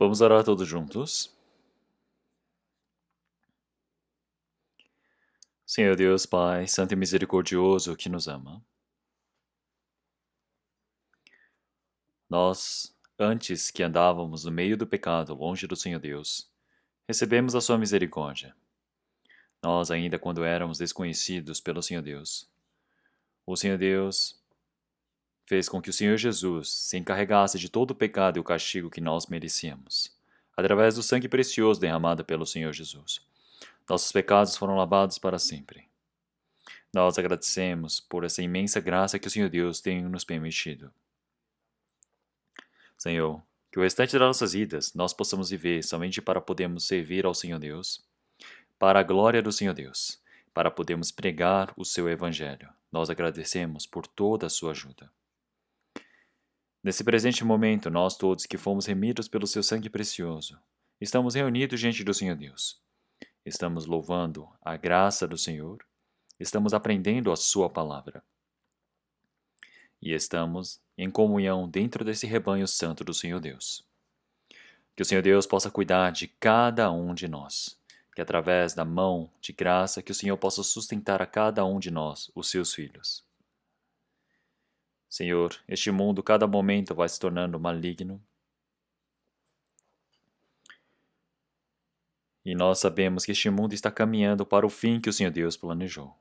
Vamos orar todos juntos. Senhor Deus, Pai, Santo e Misericordioso, que nos ama. Nós, antes que andávamos no meio do pecado, longe do Senhor Deus, recebemos a sua misericórdia. Nós, ainda quando éramos desconhecidos pelo Senhor Deus, o Senhor Deus fez com que o Senhor Jesus se encarregasse de todo o pecado e o castigo que nós merecíamos, através do sangue precioso derramado pelo Senhor Jesus. Nossos pecados foram lavados para sempre. Nós agradecemos por essa imensa graça que o Senhor Deus tem nos permitido. Senhor, que o restante das nossas vidas nós possamos viver somente para podermos servir ao Senhor Deus, para a glória do Senhor Deus, para podermos pregar o seu Evangelho. Nós agradecemos por toda a sua ajuda. Nesse presente momento, nós todos que fomos remidos pelo seu sangue precioso, estamos reunidos diante do Senhor Deus. Estamos louvando a graça do Senhor, estamos aprendendo a sua palavra. E estamos em comunhão dentro desse rebanho santo do Senhor Deus. Que o Senhor Deus possa cuidar de cada um de nós, que através da mão de graça que o Senhor possa sustentar a cada um de nós, os seus filhos. Senhor, este mundo cada momento vai se tornando maligno, e nós sabemos que este mundo está caminhando para o fim que o Senhor Deus planejou.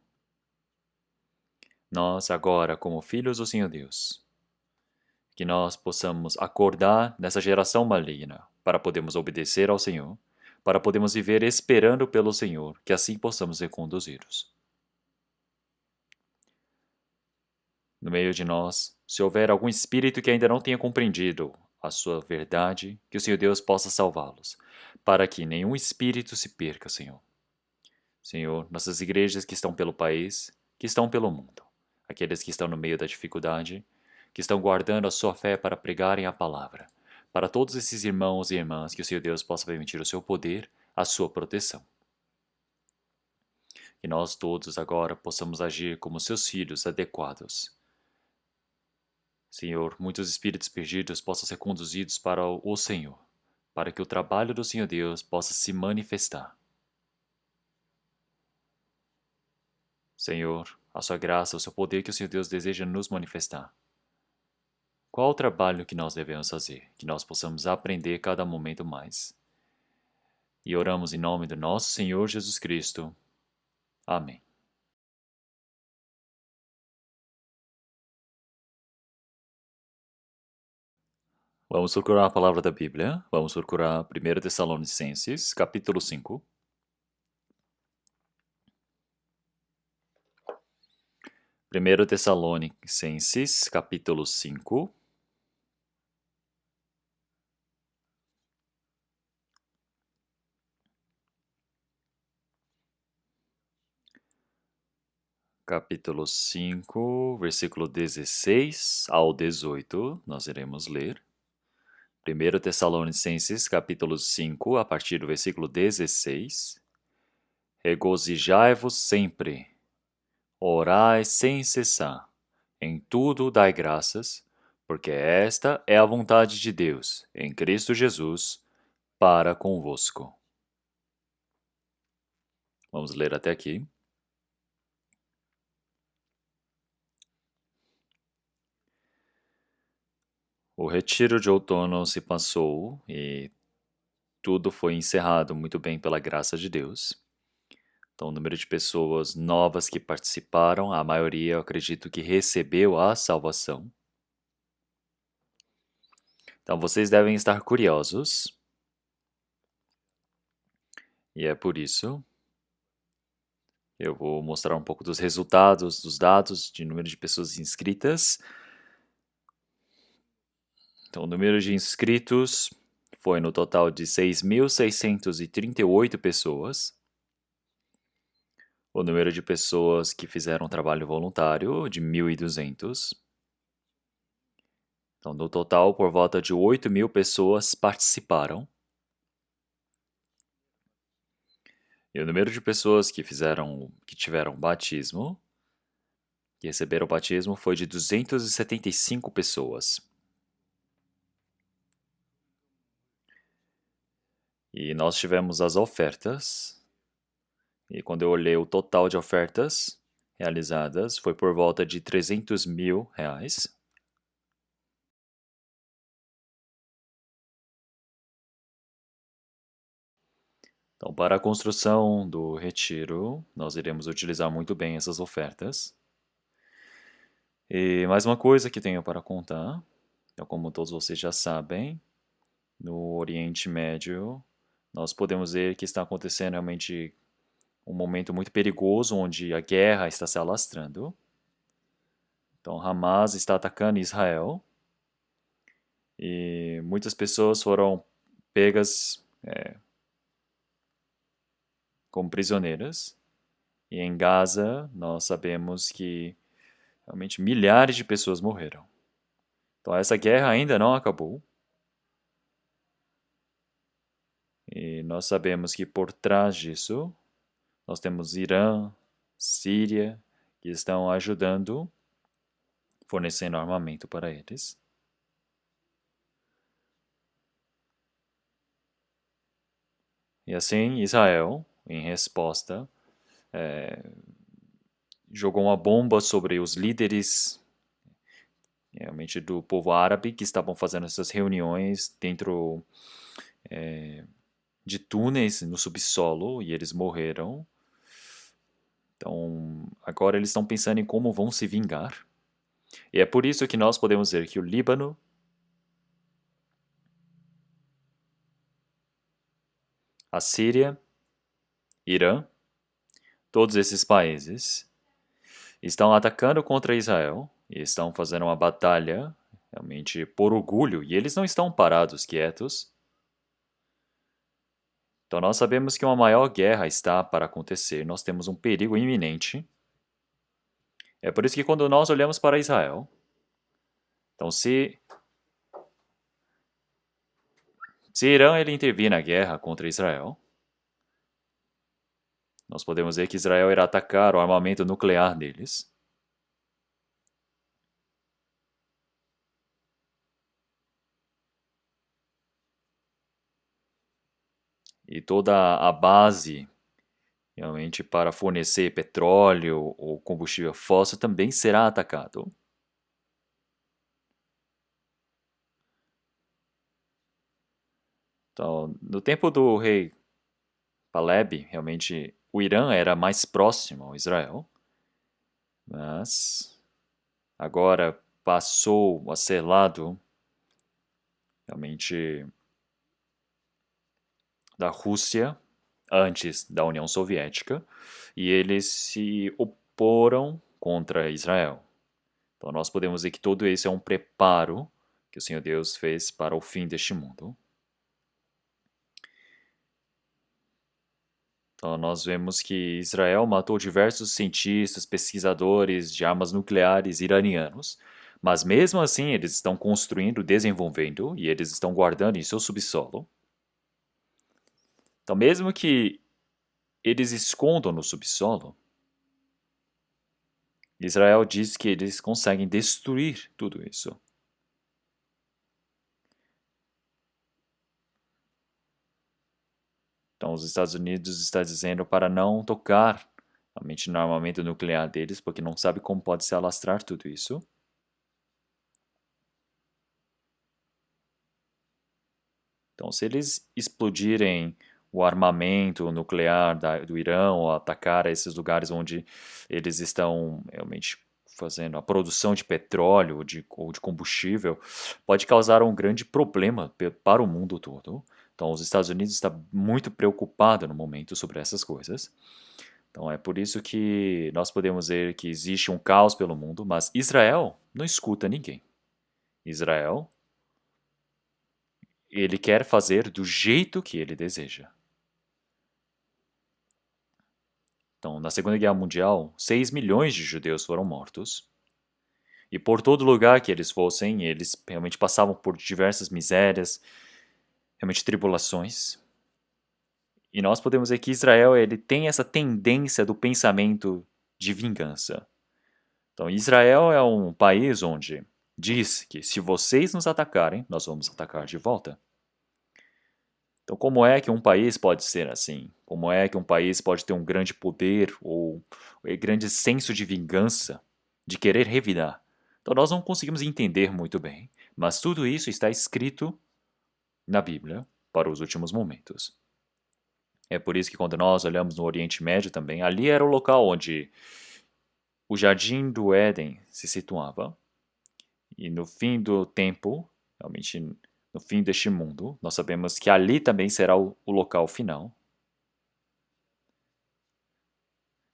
Nós agora, como filhos do Senhor Deus, que nós possamos acordar nessa geração maligna para podermos obedecer ao Senhor, para podermos viver esperando pelo Senhor, que assim possamos ser conduzidos. No meio de nós, se houver algum espírito que ainda não tenha compreendido a sua verdade, que o Senhor Deus possa salvá-los, para que nenhum espírito se perca, Senhor. Senhor, nossas igrejas que estão pelo país, que estão pelo mundo, aqueles que estão no meio da dificuldade, que estão guardando a sua fé para pregarem a palavra, para todos esses irmãos e irmãs, que o Senhor Deus possa permitir o seu poder, a sua proteção. Que nós todos agora possamos agir como seus filhos adequados. Senhor, muitos espíritos perdidos possam ser conduzidos para o Senhor, para que o trabalho do Senhor Deus possa se manifestar. Senhor, a sua graça, o seu poder que o Senhor Deus deseja nos manifestar. Qual o trabalho que nós devemos fazer, que nós possamos aprender cada momento mais. E oramos em nome do nosso Senhor Jesus Cristo. Amém. Vamos procurar a palavra da Bíblia. Vamos procurar 1 Tessalonicenses, capítulo 5. 1 Tessalonicenses, capítulo 5. Capítulo 5, versículo 16 ao 18, nós iremos ler. 1 Tessalonicenses, capítulo 5, a partir do versículo 16. Regozijai-vos sempre, orai sem cessar, em tudo dai graças, porque esta é a vontade de Deus, em Cristo Jesus, para convosco. Vamos ler até aqui. O retiro de outono se passou e tudo foi encerrado muito bem pela graça de Deus. Então, o número de pessoas novas que participaram, a maioria, eu acredito que recebeu a salvação. Então, vocês devem estar curiosos. E é por isso eu vou mostrar um pouco dos resultados, dos dados de número de pessoas inscritas. Então, o número de inscritos foi no total de 6.638 pessoas. O número de pessoas que fizeram trabalho voluntário, de 1.200. Então, no total, por volta de 8.000 pessoas participaram. E o número de pessoas que tiveram batismo, que receberam batismo, foi de 275 pessoas. E nós tivemos as ofertas, e quando eu olhei o total de ofertas realizadas, foi por volta de R$ 300.000. Então, para a construção do retiro, nós iremos utilizar muito bem essas ofertas. E mais uma coisa que tenho para contar, então, como todos vocês já sabem, no Oriente Médio, nós podemos ver que está acontecendo realmente um momento muito perigoso onde a guerra está se alastrando. Então, Hamas está atacando Israel e muitas pessoas foram pegas como prisioneiras. E em Gaza, nós sabemos que realmente milhares de pessoas morreram. Então, essa guerra ainda não acabou. E nós sabemos que por trás disso, nós temos Irã, Síria, que estão ajudando, fornecendo armamento para eles. E assim, Israel, em resposta, jogou uma bomba sobre os líderes realmente do povo árabe que estavam fazendo essas reuniões dentro de túneis no subsolo e eles morreram. Então, agora eles estão pensando em como vão se vingar. E é por isso que nós podemos ver que o Líbano, a Síria, Irã, todos esses países estão atacando contra Israel e estão fazendo uma batalha realmente por orgulho e eles não estão parados, quietos. Então nós sabemos que uma maior guerra está para acontecer, nós temos um perigo iminente. É por isso que quando nós olhamos para Israel, então se Irã ele intervir na guerra contra Israel, nós podemos ver que Israel irá atacar o armamento nuclear deles. E toda a base realmente para fornecer petróleo ou combustível fóssil também será atacado. Então, no tempo do rei Taleb, realmente o Irã era mais próximo ao Israel, mas agora passou a ser lado realmente da Rússia antes da União Soviética e eles se oporam contra Israel. Então nós podemos ver que tudo isso é um preparo que o Senhor Deus fez para o fim deste mundo. Então nós vemos que Israel matou diversos cientistas, pesquisadores de armas nucleares iranianos, mas mesmo assim eles estão construindo, desenvolvendo e eles estão guardando em seu subsolo. Então mesmo que eles escondam no subsolo, Israel diz que eles conseguem destruir tudo isso. Então, os Estados Unidos está dizendo para não tocar realmente no armamento nuclear deles, porque não sabe como pode se alastrar tudo isso. Então, se eles explodirem o armamento nuclear do Irã ou atacar esses lugares onde eles estão realmente fazendo a produção de petróleo ou de combustível, pode causar um grande problema para o mundo todo. Então, os Estados Unidos está muito preocupado no momento sobre essas coisas. Então, é por isso que nós podemos ver que existe um caos pelo mundo, mas Israel não escuta ninguém. Israel, ele quer fazer do jeito que ele deseja. Então, na Segunda Guerra Mundial, 6 milhões de judeus foram mortos. E por todo lugar que eles fossem, eles realmente passavam por diversas misérias, realmente tribulações. E nós podemos ver que Israel ele tem essa tendência do pensamento de vingança. Então, Israel é um país onde diz que se vocês nos atacarem, nós vamos atacar de volta. Então, como é que um país pode ser assim? Como é que um país pode ter um grande poder ou grande senso de vingança, de querer revidar? Então, nós não conseguimos entender muito bem, mas tudo isso está escrito na Bíblia para os últimos momentos. É por isso que quando nós olhamos no Oriente Médio também, ali era o local onde o Jardim do Éden se situava, e no fim do tempo, realmente no fim deste mundo, nós sabemos que ali também será o local final.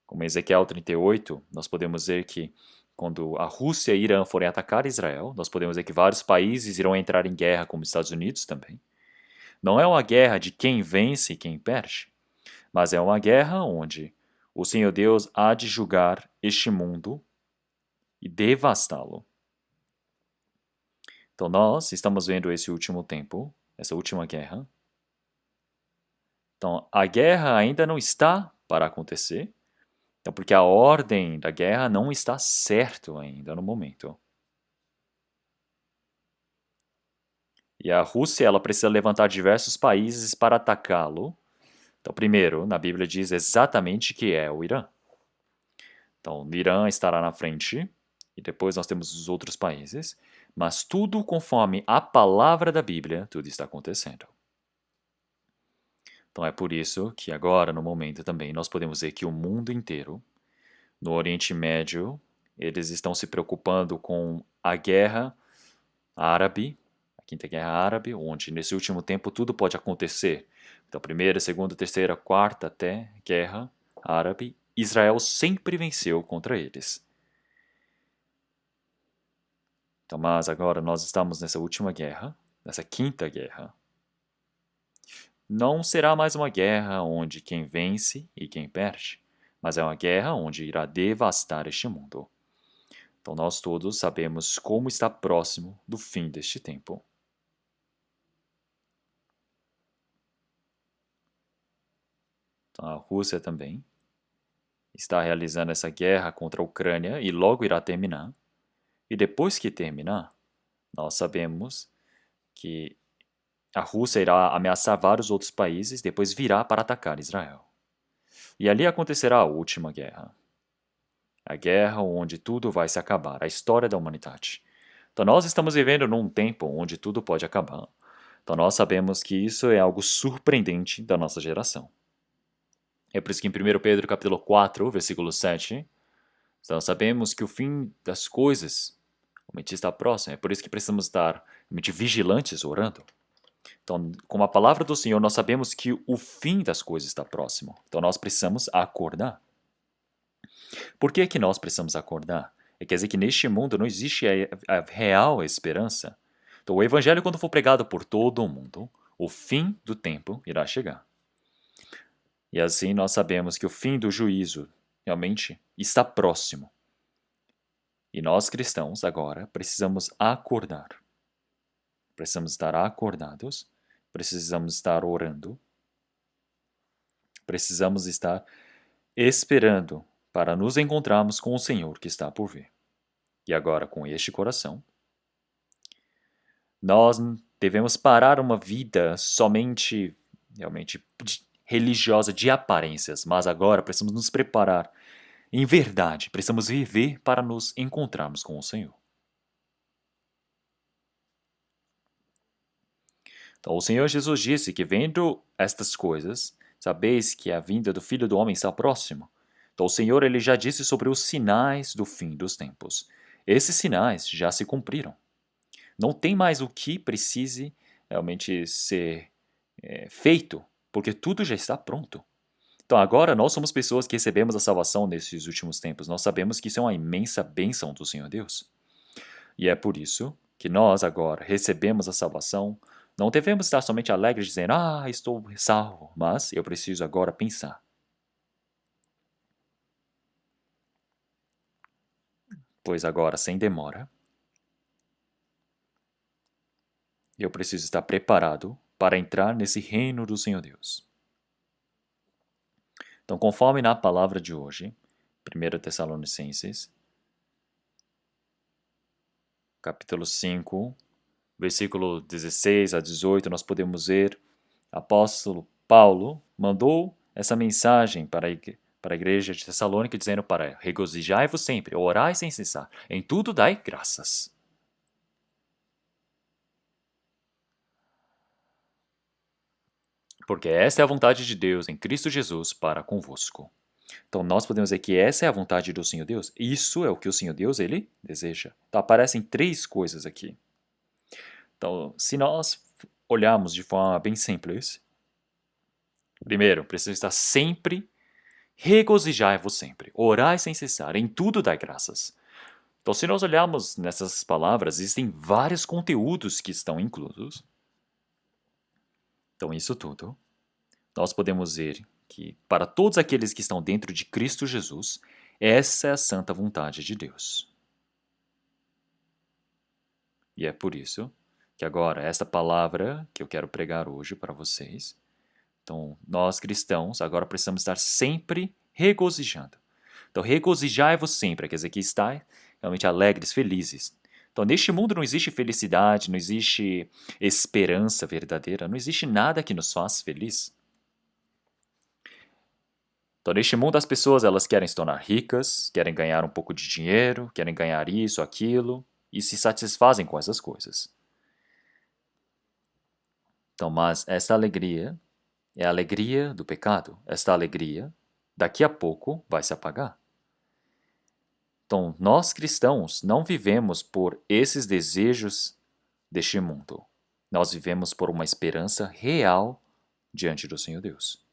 Como em Ezequiel 38, nós podemos ver que quando a Rússia e Irã forem atacar Israel, nós podemos ver que vários países irão entrar em guerra, como os Estados Unidos também. Não é uma guerra de quem vence e quem perde, mas é uma guerra onde o Senhor Deus há de julgar este mundo e devastá-lo. Então nós estamos vendo esse último tempo, essa última guerra. Então a guerra ainda não está para acontecer, então porque a ordem da guerra não está certo ainda no momento. E a Rússia ela precisa levantar diversos países para atacá-lo. Então primeiro, na Bíblia diz exatamente que é o Irã. Então o Irã estará na frente e depois nós temos os outros países, mas tudo conforme a palavra da Bíblia, tudo está acontecendo. Então é por isso que agora, no momento também, nós podemos ver que o mundo inteiro, no Oriente Médio, eles estão se preocupando com a guerra árabe, a Quinta Guerra Árabe, onde nesse último tempo tudo pode acontecer. Então, primeira, segunda, terceira, quarta até Guerra Árabe, Israel sempre venceu contra eles. Então, mas agora nós estamos nessa última guerra, nessa quinta guerra. Não será mais uma guerra onde quem vence e quem perde, mas é uma guerra onde irá devastar este mundo. Então nós todos sabemos como está próximo do fim deste tempo. Então a Rússia também está realizando essa guerra contra a Ucrânia e logo irá terminar. E depois que terminar, nós sabemos que a Rússia irá ameaçar vários outros países, depois virá para atacar Israel. E ali acontecerá a última guerra. A guerra onde tudo vai se acabar, a história da humanidade. Então nós estamos vivendo num tempo onde tudo pode acabar. Então nós sabemos que isso é algo surpreendente da nossa geração. É por isso que em 1 Pedro capítulo 4, versículo 7, nós sabemos que o fim das coisas realmente está próximo. É por isso que precisamos estar realmente vigilantes orando. Então, com a palavra do Senhor, nós sabemos que o fim das coisas está próximo. Então nós precisamos acordar. Por que que nós precisamos acordar? Quer dizer que neste mundo não existe a real esperança. Então, o evangelho, quando for pregado por todo o mundo, o fim do tempo irá chegar. E assim nós sabemos que o fim do juízo realmente está próximo. E nós cristãos agora precisamos acordar. Precisamos estar acordados, precisamos estar orando, precisamos estar esperando para nos encontrarmos com o Senhor que está por vir. E agora, com este coração, nós devemos parar uma vida somente, realmente, religiosa de aparências, mas agora precisamos nos preparar em verdade, precisamos viver para nos encontrarmos com o Senhor. Então, o Senhor Jesus disse que, vendo estas coisas, sabeis que a vinda do Filho do Homem está próximo. Então, o Senhor ele já disse sobre os sinais do fim dos tempos. Esses sinais já se cumpriram. Não tem mais o que precise realmente ser feito, porque tudo já está pronto. Então agora nós somos pessoas que recebemos a salvação nesses últimos tempos. Nós sabemos que isso é uma imensa bênção do Senhor Deus. E é por isso que nós agora recebemos a salvação. Não devemos estar somente alegres dizendo, estou salvo, mas eu preciso agora pensar. Pois agora, sem demora, eu preciso estar preparado para entrar nesse reino do Senhor Deus. Então, conforme na palavra de hoje, 1 Tessalonicenses, capítulo 5, versículo 16 a 18, nós podemos ver apóstolo Paulo mandou essa mensagem para a igreja de Tessalônica, dizendo para regozijai-vos sempre, orai sem cessar, em tudo dai graças. Porque esta é a vontade de Deus em Cristo Jesus para convosco. Então nós podemos dizer que essa é a vontade do Senhor Deus. Isso é o que o Senhor Deus ele deseja. Então aparecem três coisas aqui. Então, se nós olharmos de forma bem simples, primeiro, precisa estar sempre, regozijai-vos sempre, orai sem cessar, em tudo dai graças. Então, se nós olharmos nessas palavras, existem vários conteúdos que estão inclusos. Então, isso tudo, nós podemos ver que para todos aqueles que estão dentro de Cristo Jesus, essa é a santa vontade de Deus. E é por isso que agora, esta palavra que eu quero pregar hoje para vocês, então, nós cristãos agora precisamos estar sempre regozijando. Então, regozijai-vos sempre, quer dizer que está realmente alegres, felizes. Então, neste mundo não existe felicidade, não existe esperança verdadeira, não existe nada que nos faça feliz. Então, neste mundo as pessoas elas querem se tornar ricas, querem ganhar um pouco de dinheiro, querem ganhar isso, aquilo, e se satisfazem com essas coisas. Então, mas esta alegria é a alegria do pecado. Esta alegria, daqui a pouco, vai se apagar. Então, nós cristãos não vivemos por esses desejos deste mundo. Nós vivemos por uma esperança real diante do Senhor Deus.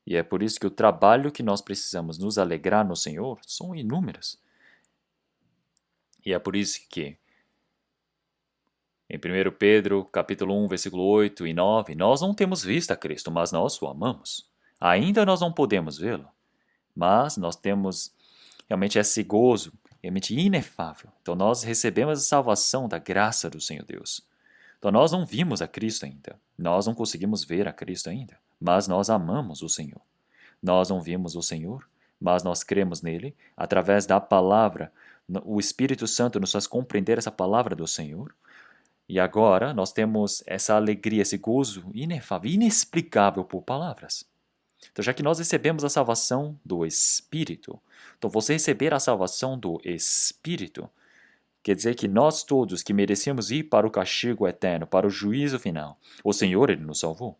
E é por isso que o trabalho que nós precisamos nos alegrar no Senhor são inúmeros. E é por isso que em 1 Pedro, capítulo 1, versículo 8 e 9, nós não temos visto a Cristo, mas nós o amamos. Ainda nós não podemos vê-lo, mas nós temos realmente esse gozo, realmente inefável. Então nós recebemos a salvação da graça do Senhor Deus. Então nós não vimos a Cristo ainda, nós não conseguimos ver a Cristo ainda, mas nós amamos o Senhor. Nós não vimos o Senhor, mas nós cremos nele, através da palavra. O Espírito Santo nos faz compreender essa palavra do Senhor. E agora nós temos essa alegria, esse gozo inefável, inexplicável por palavras. Então, já que nós recebemos a salvação do Espírito, então você receber a salvação do Espírito quer dizer que nós todos que merecíamos ir para o castigo eterno, para o juízo final, o Senhor ele nos salvou.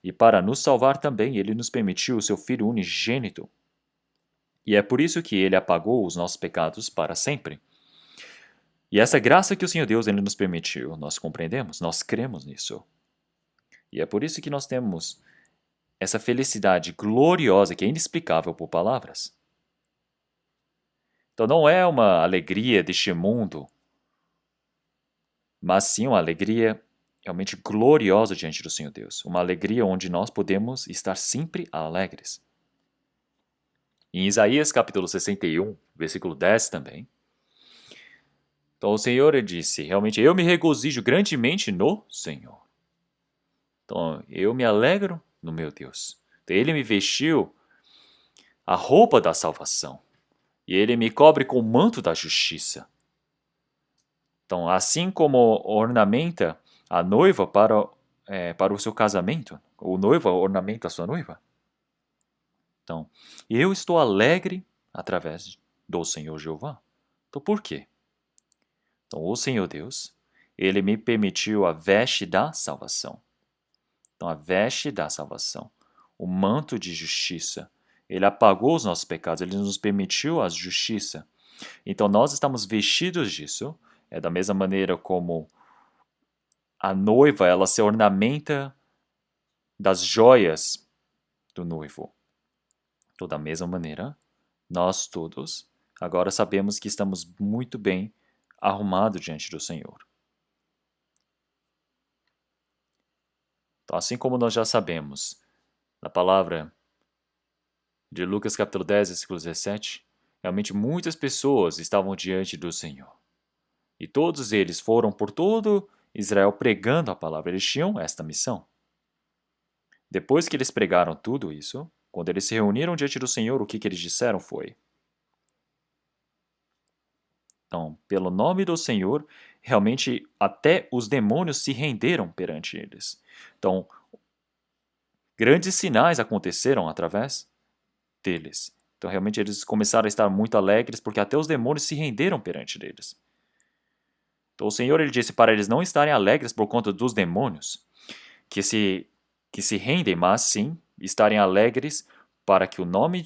E para nos salvar também, ele nos permitiu o seu Filho unigênito. E é por isso que ele apagou os nossos pecados para sempre. E essa graça que o Senhor Deus ele nos permitiu, nós compreendemos, nós cremos nisso. E é por isso que nós temos essa felicidade gloriosa que é inexplicável por palavras. Então não é uma alegria deste mundo, mas sim uma alegria realmente gloriosa diante do Senhor Deus. Uma alegria onde nós podemos estar sempre alegres. Em Isaías capítulo 61, versículo 10 também, então o Senhor disse, realmente eu me regozijo grandemente no Senhor. Então eu me alegro no meu Deus. Então, ele me vestiu a roupa da salvação e ele me cobre com o manto da justiça. Então, assim como ornamenta a noiva para o seu casamento, o noivo ornamenta a sua noiva. Então, eu estou alegre através do Senhor Jeová. Então, por quê? Então, o Senhor Deus, ele me permitiu a veste da salvação. Então, a veste da salvação, o manto de justiça, ele apagou os nossos pecados, ele nos permitiu a justiça. Então, nós estamos vestidos disso, é da mesma maneira como a noiva, ela se ornamenta das joias do noivo. Então, da mesma maneira, nós todos agora sabemos que estamos muito bem arrumados diante do Senhor. Então, assim como nós já sabemos, na palavra de Lucas capítulo 10, versículo 17, realmente muitas pessoas estavam diante do Senhor. E todos eles foram por todo Israel pregando a palavra. Eles tinham esta missão. Depois que eles pregaram tudo isso, quando eles se reuniram diante do Senhor, o que eles disseram foi: então, pelo nome do Senhor, realmente até os demônios se renderam perante eles. Então, Grandes sinais aconteceram através deles. Então, realmente, eles começaram a estar muito alegres, porque até os demônios se renderam perante eles. Então, o Senhor ele disse para eles não estarem alegres por conta dos demônios, que se rendem, mas sim estarem alegres para que o nome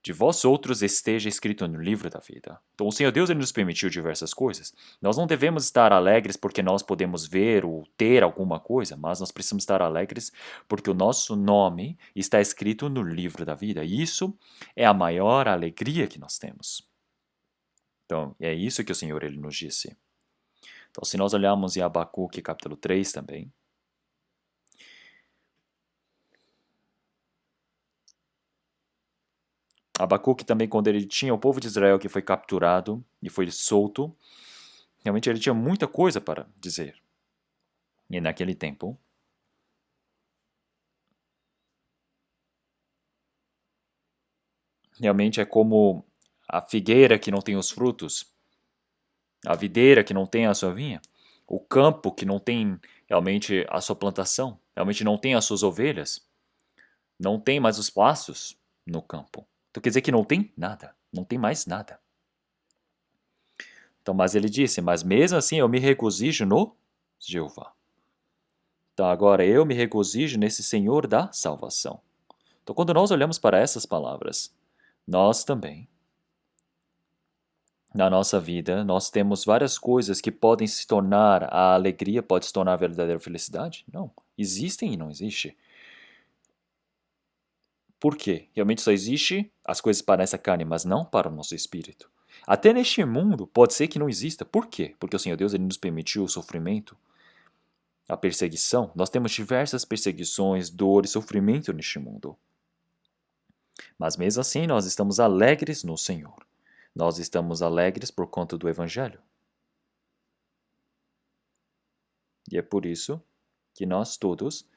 de vós outros esteja escrito no livro da vida. Então, o Senhor Deus ele nos permitiu diversas coisas. Nós não devemos estar alegres porque nós podemos ver ou ter alguma coisa, mas nós precisamos estar alegres porque o nosso nome está escrito no livro da vida. E isso é a maior alegria que nós temos. Então, é isso que o Senhor ele nos disse. Então, se nós olharmos em Abacuque capítulo 3 também, Abacuque também, quando ele tinha o povo de Israel que foi capturado e foi solto, realmente ele tinha muita coisa para dizer. E naquele tempo, realmente é como a figueira que não tem os frutos, a videira que não tem a sua vinha, o campo que não tem realmente a sua plantação, realmente não tem as suas ovelhas, não tem mais os pastos no campo. Então quer dizer que não tem nada, não tem mais nada. Então, mas ele disse, mas mesmo assim eu me regozijo no Jeová. Então agora eu me regozijo nesse Senhor da salvação. Então quando nós olhamos para essas palavras, nós também, na nossa vida, nós temos várias coisas que podem se tornar a alegria, pode se tornar a verdadeira felicidade? Não. Existem e não existe. Por quê? Realmente só existe as coisas para essa carne, mas não para o nosso espírito. Até neste mundo pode ser que não exista. Por quê? Porque o Senhor Deus ele nos permitiu o sofrimento, a perseguição. Nós temos diversas perseguições, dor e sofrimento neste mundo. Mas mesmo assim nós estamos alegres no Senhor. Nós estamos alegres por conta do Evangelho. E é por isso que nós todos,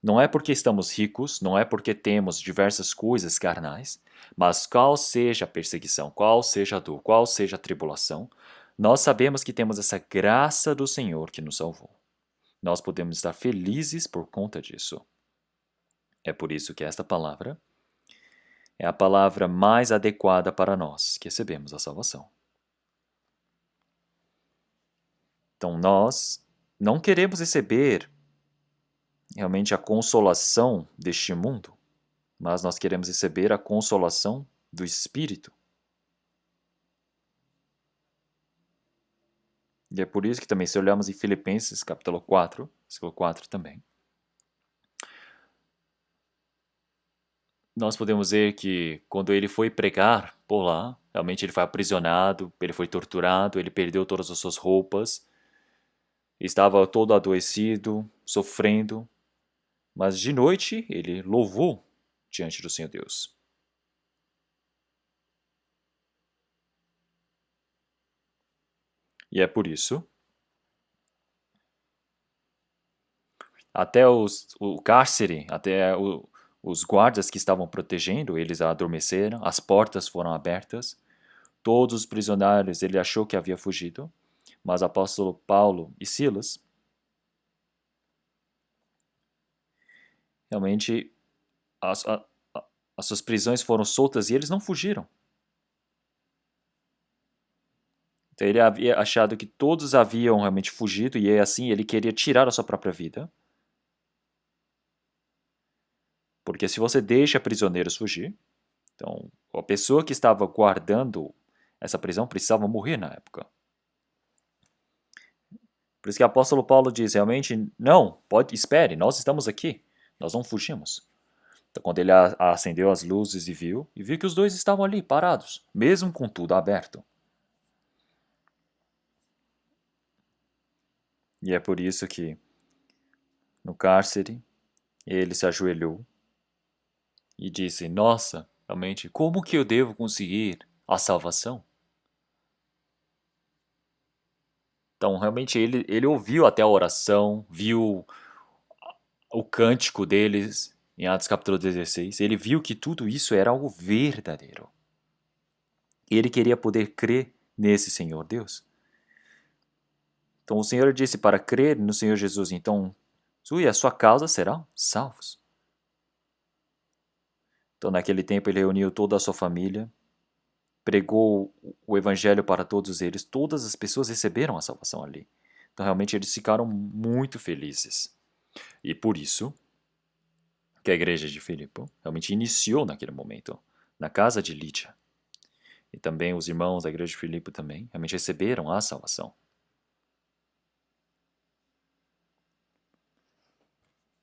não é porque estamos ricos, não é porque temos diversas coisas carnais, mas qual seja a perseguição, qual seja a dor, qual seja a tribulação, nós sabemos que temos essa graça do Senhor que nos salvou. Nós podemos estar felizes por conta disso. É por isso que esta palavra é a palavra mais adequada para nós que recebemos a salvação. Então nós não queremos receber realmente a consolação deste mundo, mas nós queremos receber a consolação do Espírito. E é por isso que também, se olharmos em Filipenses capítulo 4, versículo 4 também, nós podemos ver que quando ele foi pregar por lá, realmente ele foi aprisionado, ele foi torturado, ele perdeu todas as suas roupas, estava todo adoecido, sofrendo, mas de noite ele louvou diante do Senhor Deus. E é por isso, até o cárcere, os guardas que estavam protegendo, eles adormeceram, as portas foram abertas, todos os prisioneiros, ele achou que havia fugido, mas o apóstolo Paulo e Silas, realmente, as suas prisões foram soltas e eles não fugiram. Então ele havia achado que todos haviam realmente fugido e assim ele queria tirar a sua própria vida. Porque se você deixa prisioneiros fugir, então a pessoa que estava guardando essa prisão precisava morrer na época. Por isso que o apóstolo Paulo diz realmente, não, espere, nós estamos aqui, nós não fugimos. Então quando ele acendeu as luzes e viu que os dois estavam ali parados, mesmo com tudo aberto. E é por isso que no cárcere ele se ajoelhou e disse, nossa, realmente, como que eu devo conseguir a salvação? Então, realmente, ele ouviu até a oração, viu o cântico deles em Atos capítulo 16. Ele viu que tudo isso era algo verdadeiro. Ele queria poder crer nesse Senhor Deus. Então, o Senhor disse para crer no Senhor Jesus. Então, e a sua causa serão salvos. Então, naquele tempo, ele reuniu toda a sua família, pregou o evangelho para todos eles, todas as pessoas receberam a salvação ali. Então, realmente, eles ficaram muito felizes. E por isso que a igreja de Filipe realmente iniciou naquele momento, na casa de Lídia. E também os irmãos da igreja de Filipe também realmente receberam a salvação.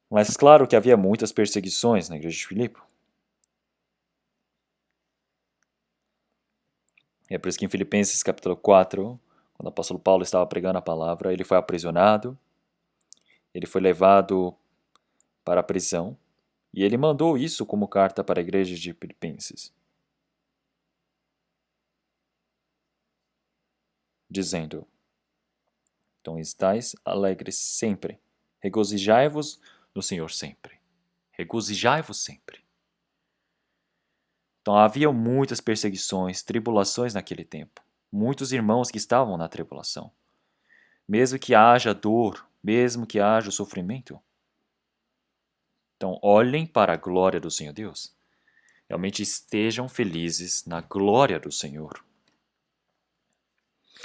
Mas claro que havia muitas perseguições na igreja de Filipe. É por isso que em Filipenses capítulo 4, quando o apóstolo Paulo estava pregando a palavra, ele foi aprisionado, ele foi levado para a prisão, e ele mandou isso como carta para a igreja de Filipenses, dizendo: então estais alegres sempre, regozijai-vos no Senhor sempre. Regozijai-vos sempre. Então havia muitas perseguições, tribulações naquele tempo. Muitos irmãos que estavam na tribulação. Mesmo que haja dor, mesmo que haja sofrimento. Então olhem para a glória do Senhor Deus. Realmente estejam felizes na glória do Senhor.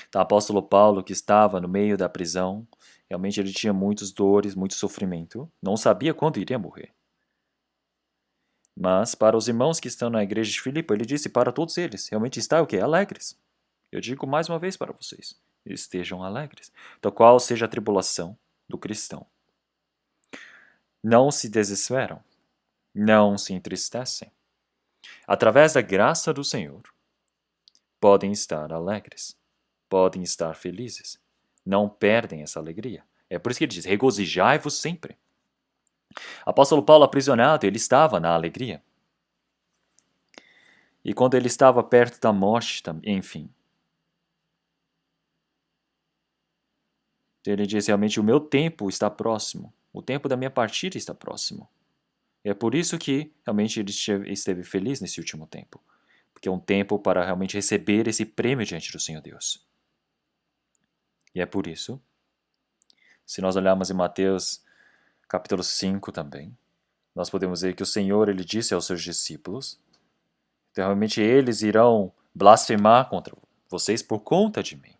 Então, o apóstolo Paulo, que estava no meio da prisão, realmente ele tinha muitas dores, muito sofrimento, não sabia quando iria morrer. Mas para os irmãos que estão na igreja de Filipe, ele disse para todos eles, realmente está o quê? Alegres. Eu digo mais uma vez para vocês, estejam alegres. Então, qual seja a tribulação do cristão? Não se desesperam, não se entristecem. Através da graça do Senhor, podem estar alegres, podem estar felizes. Não perdem essa alegria. É por isso que ele diz, regozijai-vos sempre. Apóstolo Paulo aprisionado, ele estava na alegria. E quando ele estava perto da morte, enfim, ele diz realmente, o meu tempo está próximo, o tempo da minha partida está próximo. E é por isso que realmente ele esteve feliz nesse último tempo. Porque é um tempo para realmente receber esse prêmio diante do Senhor Deus. E é por isso, se nós olharmos em Mateus capítulo 5 também, nós podemos ver que o Senhor ele disse aos seus discípulos, então realmente eles irão blasfemar contra vocês por conta de mim.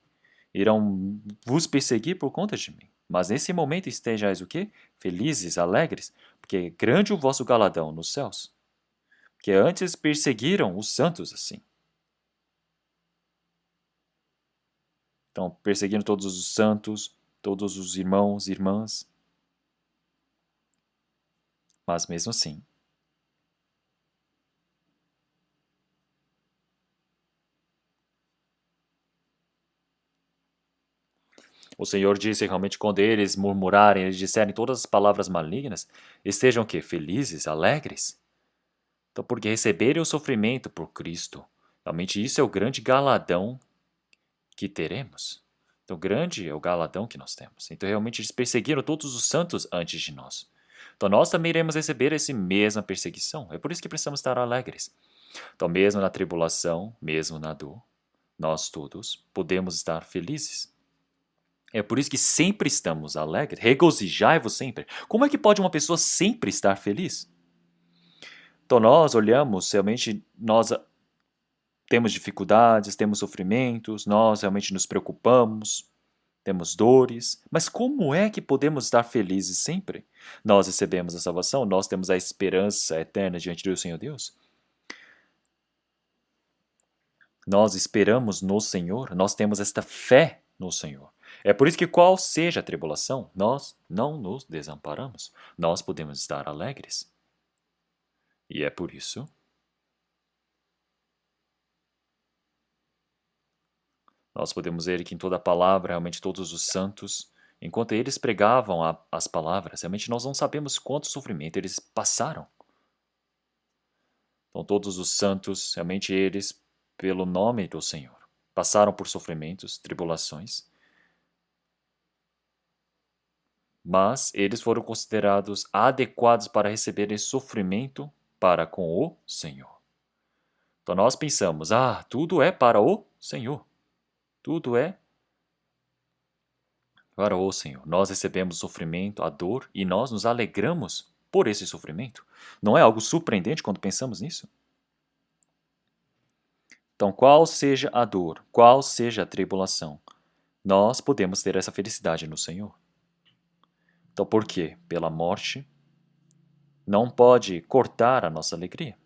Irão vos perseguir por conta de mim. Mas nesse momento estejais o quê? Felizes, alegres, porque é grande o vosso galardão nos céus. Porque antes perseguiram os santos assim. Então, perseguindo todos os santos, todos os irmãos e irmãs. Mas mesmo assim, o Senhor disse realmente quando eles murmurarem, eles disserem todas as palavras malignas, estejam o quê? Felizes, alegres. Então, porque receberem o sofrimento por Cristo, realmente isso é o grande galardão que teremos. Então, grande é o galardão que nós temos. Então, realmente, eles perseguiram todos os santos antes de nós. Então, nós também iremos receber essa mesma perseguição. É por isso que precisamos estar alegres. Então, mesmo na tribulação, mesmo na dor, nós todos podemos estar felizes. É por isso que sempre estamos alegres. Regozijai-vos sempre. Como é que pode uma pessoa sempre estar feliz? Então, nós olhamos, realmente, nós temos dificuldades, temos sofrimentos, nós realmente nos preocupamos, temos dores, mas como é que podemos estar felizes sempre? Nós recebemos a salvação, nós temos a esperança eterna diante do Senhor Deus. Nós esperamos no Senhor, nós temos esta fé no Senhor. É por isso que qual seja a tribulação, nós não nos desamparamos, nós podemos estar alegres. E é por isso nós podemos ver que em toda a palavra, realmente todos os santos, enquanto eles pregavam as palavras, realmente nós não sabemos quanto sofrimento eles passaram. Então todos os santos, realmente eles, pelo nome do Senhor, passaram por sofrimentos, tribulações, mas eles foram considerados adequados para receber esse sofrimento para com o Senhor. Então nós pensamos, tudo é para o Senhor. Tudo é Agora, ô Senhor, nós recebemos o sofrimento, a dor, e nós nos alegramos por esse sofrimento. Não é algo surpreendente quando pensamos nisso? Então, qual seja a dor, qual seja a tribulação, nós podemos ter essa felicidade no Senhor. Então, por quê? Pela morte não pode cortar a nossa alegria.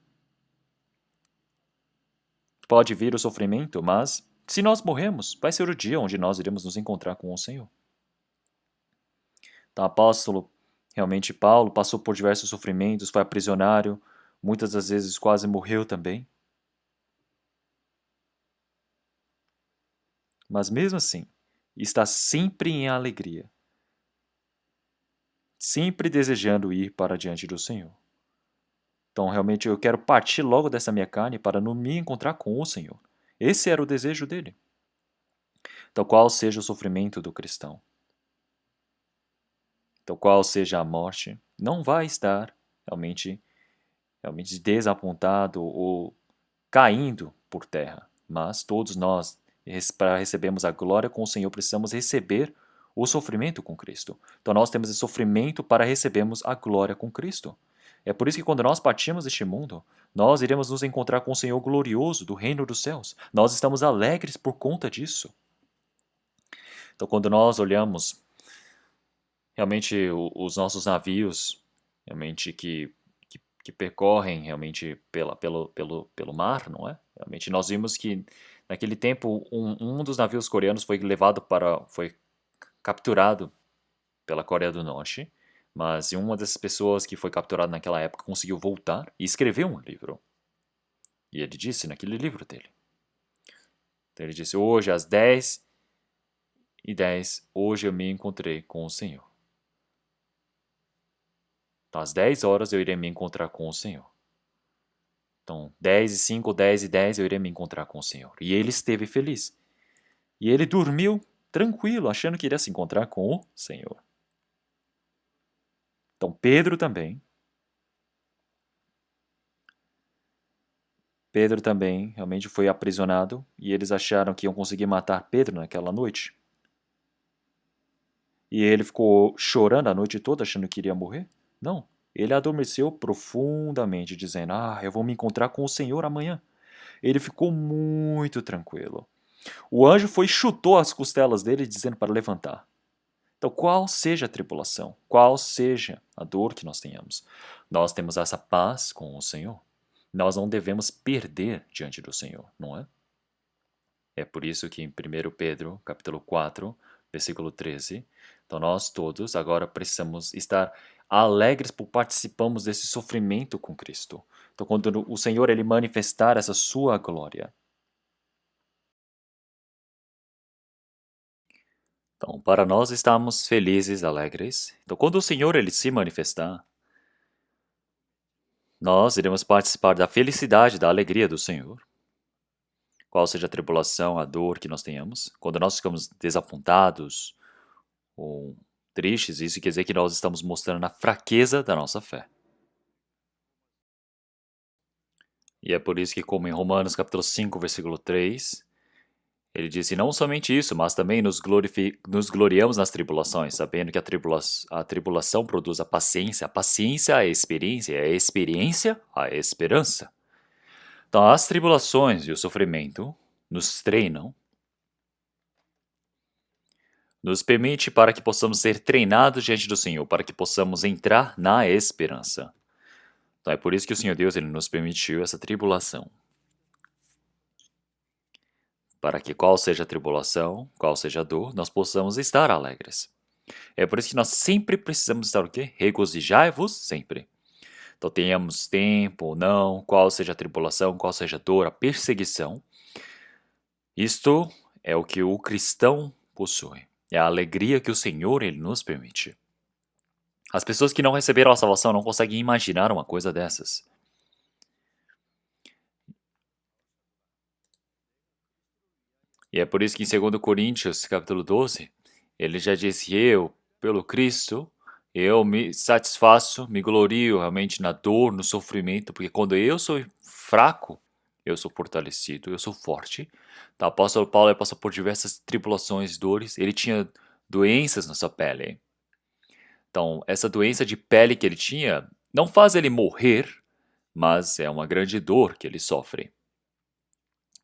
Pode vir o sofrimento, mas se nós morremos, vai ser o dia onde nós iremos nos encontrar com o Senhor. Então, apóstolo, realmente Paulo passou por diversos sofrimentos, foi aprisionário, muitas das vezes quase morreu também. Mas mesmo assim, está sempre em alegria, sempre desejando ir para diante do Senhor. Então, realmente, eu quero partir logo dessa minha carne para não me encontrar com o Senhor. Esse era o desejo dele. Então, qual seja o sofrimento do cristão, então qual seja a morte, não vai estar realmente desapontado ou caindo por terra. Mas todos nós, para recebermos a glória com o Senhor, precisamos receber o sofrimento com Cristo. Então nós temos esse sofrimento para recebermos a glória com Cristo. É por isso que quando nós partimos deste mundo, nós iremos nos encontrar com o Senhor glorioso do reino dos céus. Nós estamos alegres por conta disso. Então quando nós olhamos realmente os nossos navios, realmente que percorrem realmente pelo mar, não é? Realmente nós vimos que naquele tempo um dos navios coreanos foi capturado pela Coreia do Norte, mas uma dessas pessoas que foi capturada naquela época conseguiu voltar e escreveu um livro. E ele disse naquele livro dele. Então ele disse: hoje às 10h10, hoje eu me encontrei com o Senhor. Então, às 10 horas eu irei me encontrar com o Senhor. Então, 10h05, 10h10 eu irei me encontrar com o Senhor. E ele esteve feliz. E ele dormiu tranquilo, achando que iria se encontrar com o Senhor. Então, Pedro também realmente foi aprisionado e eles acharam que iam conseguir matar Pedro naquela noite. E ele ficou chorando a noite toda achando que iria morrer? Não. Ele adormeceu profundamente, dizendo: eu vou me encontrar com o Senhor amanhã. Ele ficou muito tranquilo. O anjo foi e chutou as costelas dele, dizendo para levantar. Então, qual seja a tribulação, qual seja a dor que nós tenhamos, nós temos essa paz com o Senhor. Nós não devemos perder diante do Senhor, não é? É por isso que em 1 Pedro, capítulo 4, versículo 13, então nós todos agora precisamos estar alegres por participarmos desse sofrimento com Cristo. Então, quando o Senhor ele manifestar essa sua glória. Então, para nós estarmos felizes, alegres, então quando o Senhor ele se manifestar, nós iremos participar da felicidade, da alegria do Senhor. Qual seja a tribulação, a dor que nós tenhamos, quando nós ficamos desapontados ou tristes, isso quer dizer que nós estamos mostrando a fraqueza da nossa fé. E é por isso que, como em Romanos capítulo 5, versículo 3, ele disse: não somente isso, mas também nos gloriamos nas tribulações, sabendo que a tribulação produz a paciência a experiência, e a experiência a esperança. Então, as tribulações e o sofrimento nos treinam, nos permite para que possamos ser treinados diante do Senhor, para que possamos entrar na esperança. Então, é por isso que o Senhor Deus ele nos permitiu essa tribulação. Para que qual seja a tribulação, qual seja a dor, nós possamos estar alegres. É por isso que nós sempre precisamos estar o quê? Regozijai-vos sempre. Então tenhamos tempo ou não, qual seja a tribulação, qual seja a dor, a perseguição. Isto é o que o cristão possui. É a alegria que o Senhor ele nos permite. As pessoas que não receberam a salvação não conseguem imaginar uma coisa dessas. E é por isso que em 2 Coríntios, capítulo 12, ele já diz que eu, pelo Cristo, eu me satisfaço, me glorio realmente na dor, no sofrimento, porque quando eu sou fraco, eu sou fortalecido, eu sou forte. Tá? O apóstolo Paulo passou por diversas tribulações, dores, ele tinha doenças na sua pele. Então, essa doença de pele que ele tinha não faz ele morrer, mas é uma grande dor que ele sofre.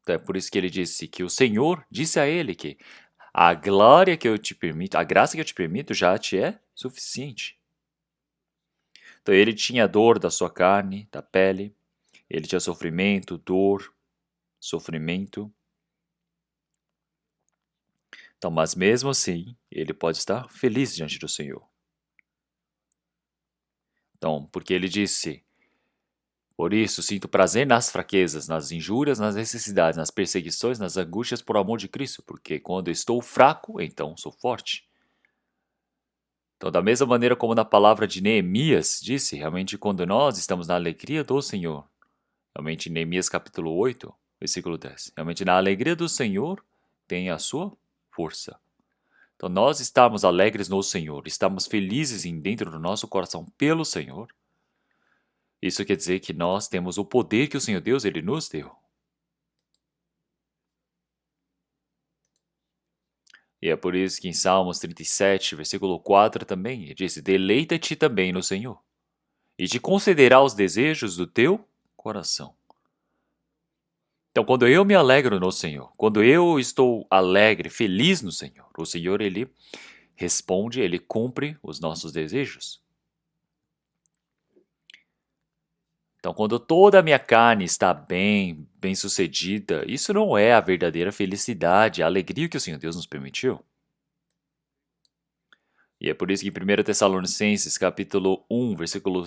Então, é por isso que ele disse que o Senhor disse a ele que a glória que eu te permito, a graça que eu te permito já te é suficiente. Então, ele tinha dor da sua carne, da pele, ele tinha sofrimento, dor, sofrimento. Então, mas mesmo assim, ele pode estar feliz diante do Senhor. Então, porque ele disse: por isso sinto prazer nas fraquezas, nas injúrias, nas necessidades, nas perseguições, nas angústias por amor de Cristo, porque quando estou fraco, então sou forte. Então, da mesma maneira como na palavra de Neemias disse, realmente quando nós estamos na alegria do Senhor, realmente Neemias capítulo 8, versículo 10, realmente na alegria do Senhor tem a sua força. Então, nós estamos alegres no Senhor, estamos felizes em dentro do nosso coração pelo Senhor. Isso quer dizer que nós temos o poder que o Senhor Deus ele nos deu. E é por isso que em Salmos 37, versículo 4 também, ele diz: deleita-te também no Senhor, e te concederá os desejos do teu coração. Então, quando eu me alegro no Senhor, quando eu estou alegre, feliz no Senhor, o Senhor, ele responde, ele cumpre os nossos desejos. Então, quando toda a minha carne está bem sucedida, isso não é a verdadeira felicidade, a alegria que o Senhor Deus nos permitiu. E é por isso que em 1 Tessalonicenses, capítulo 1, versículo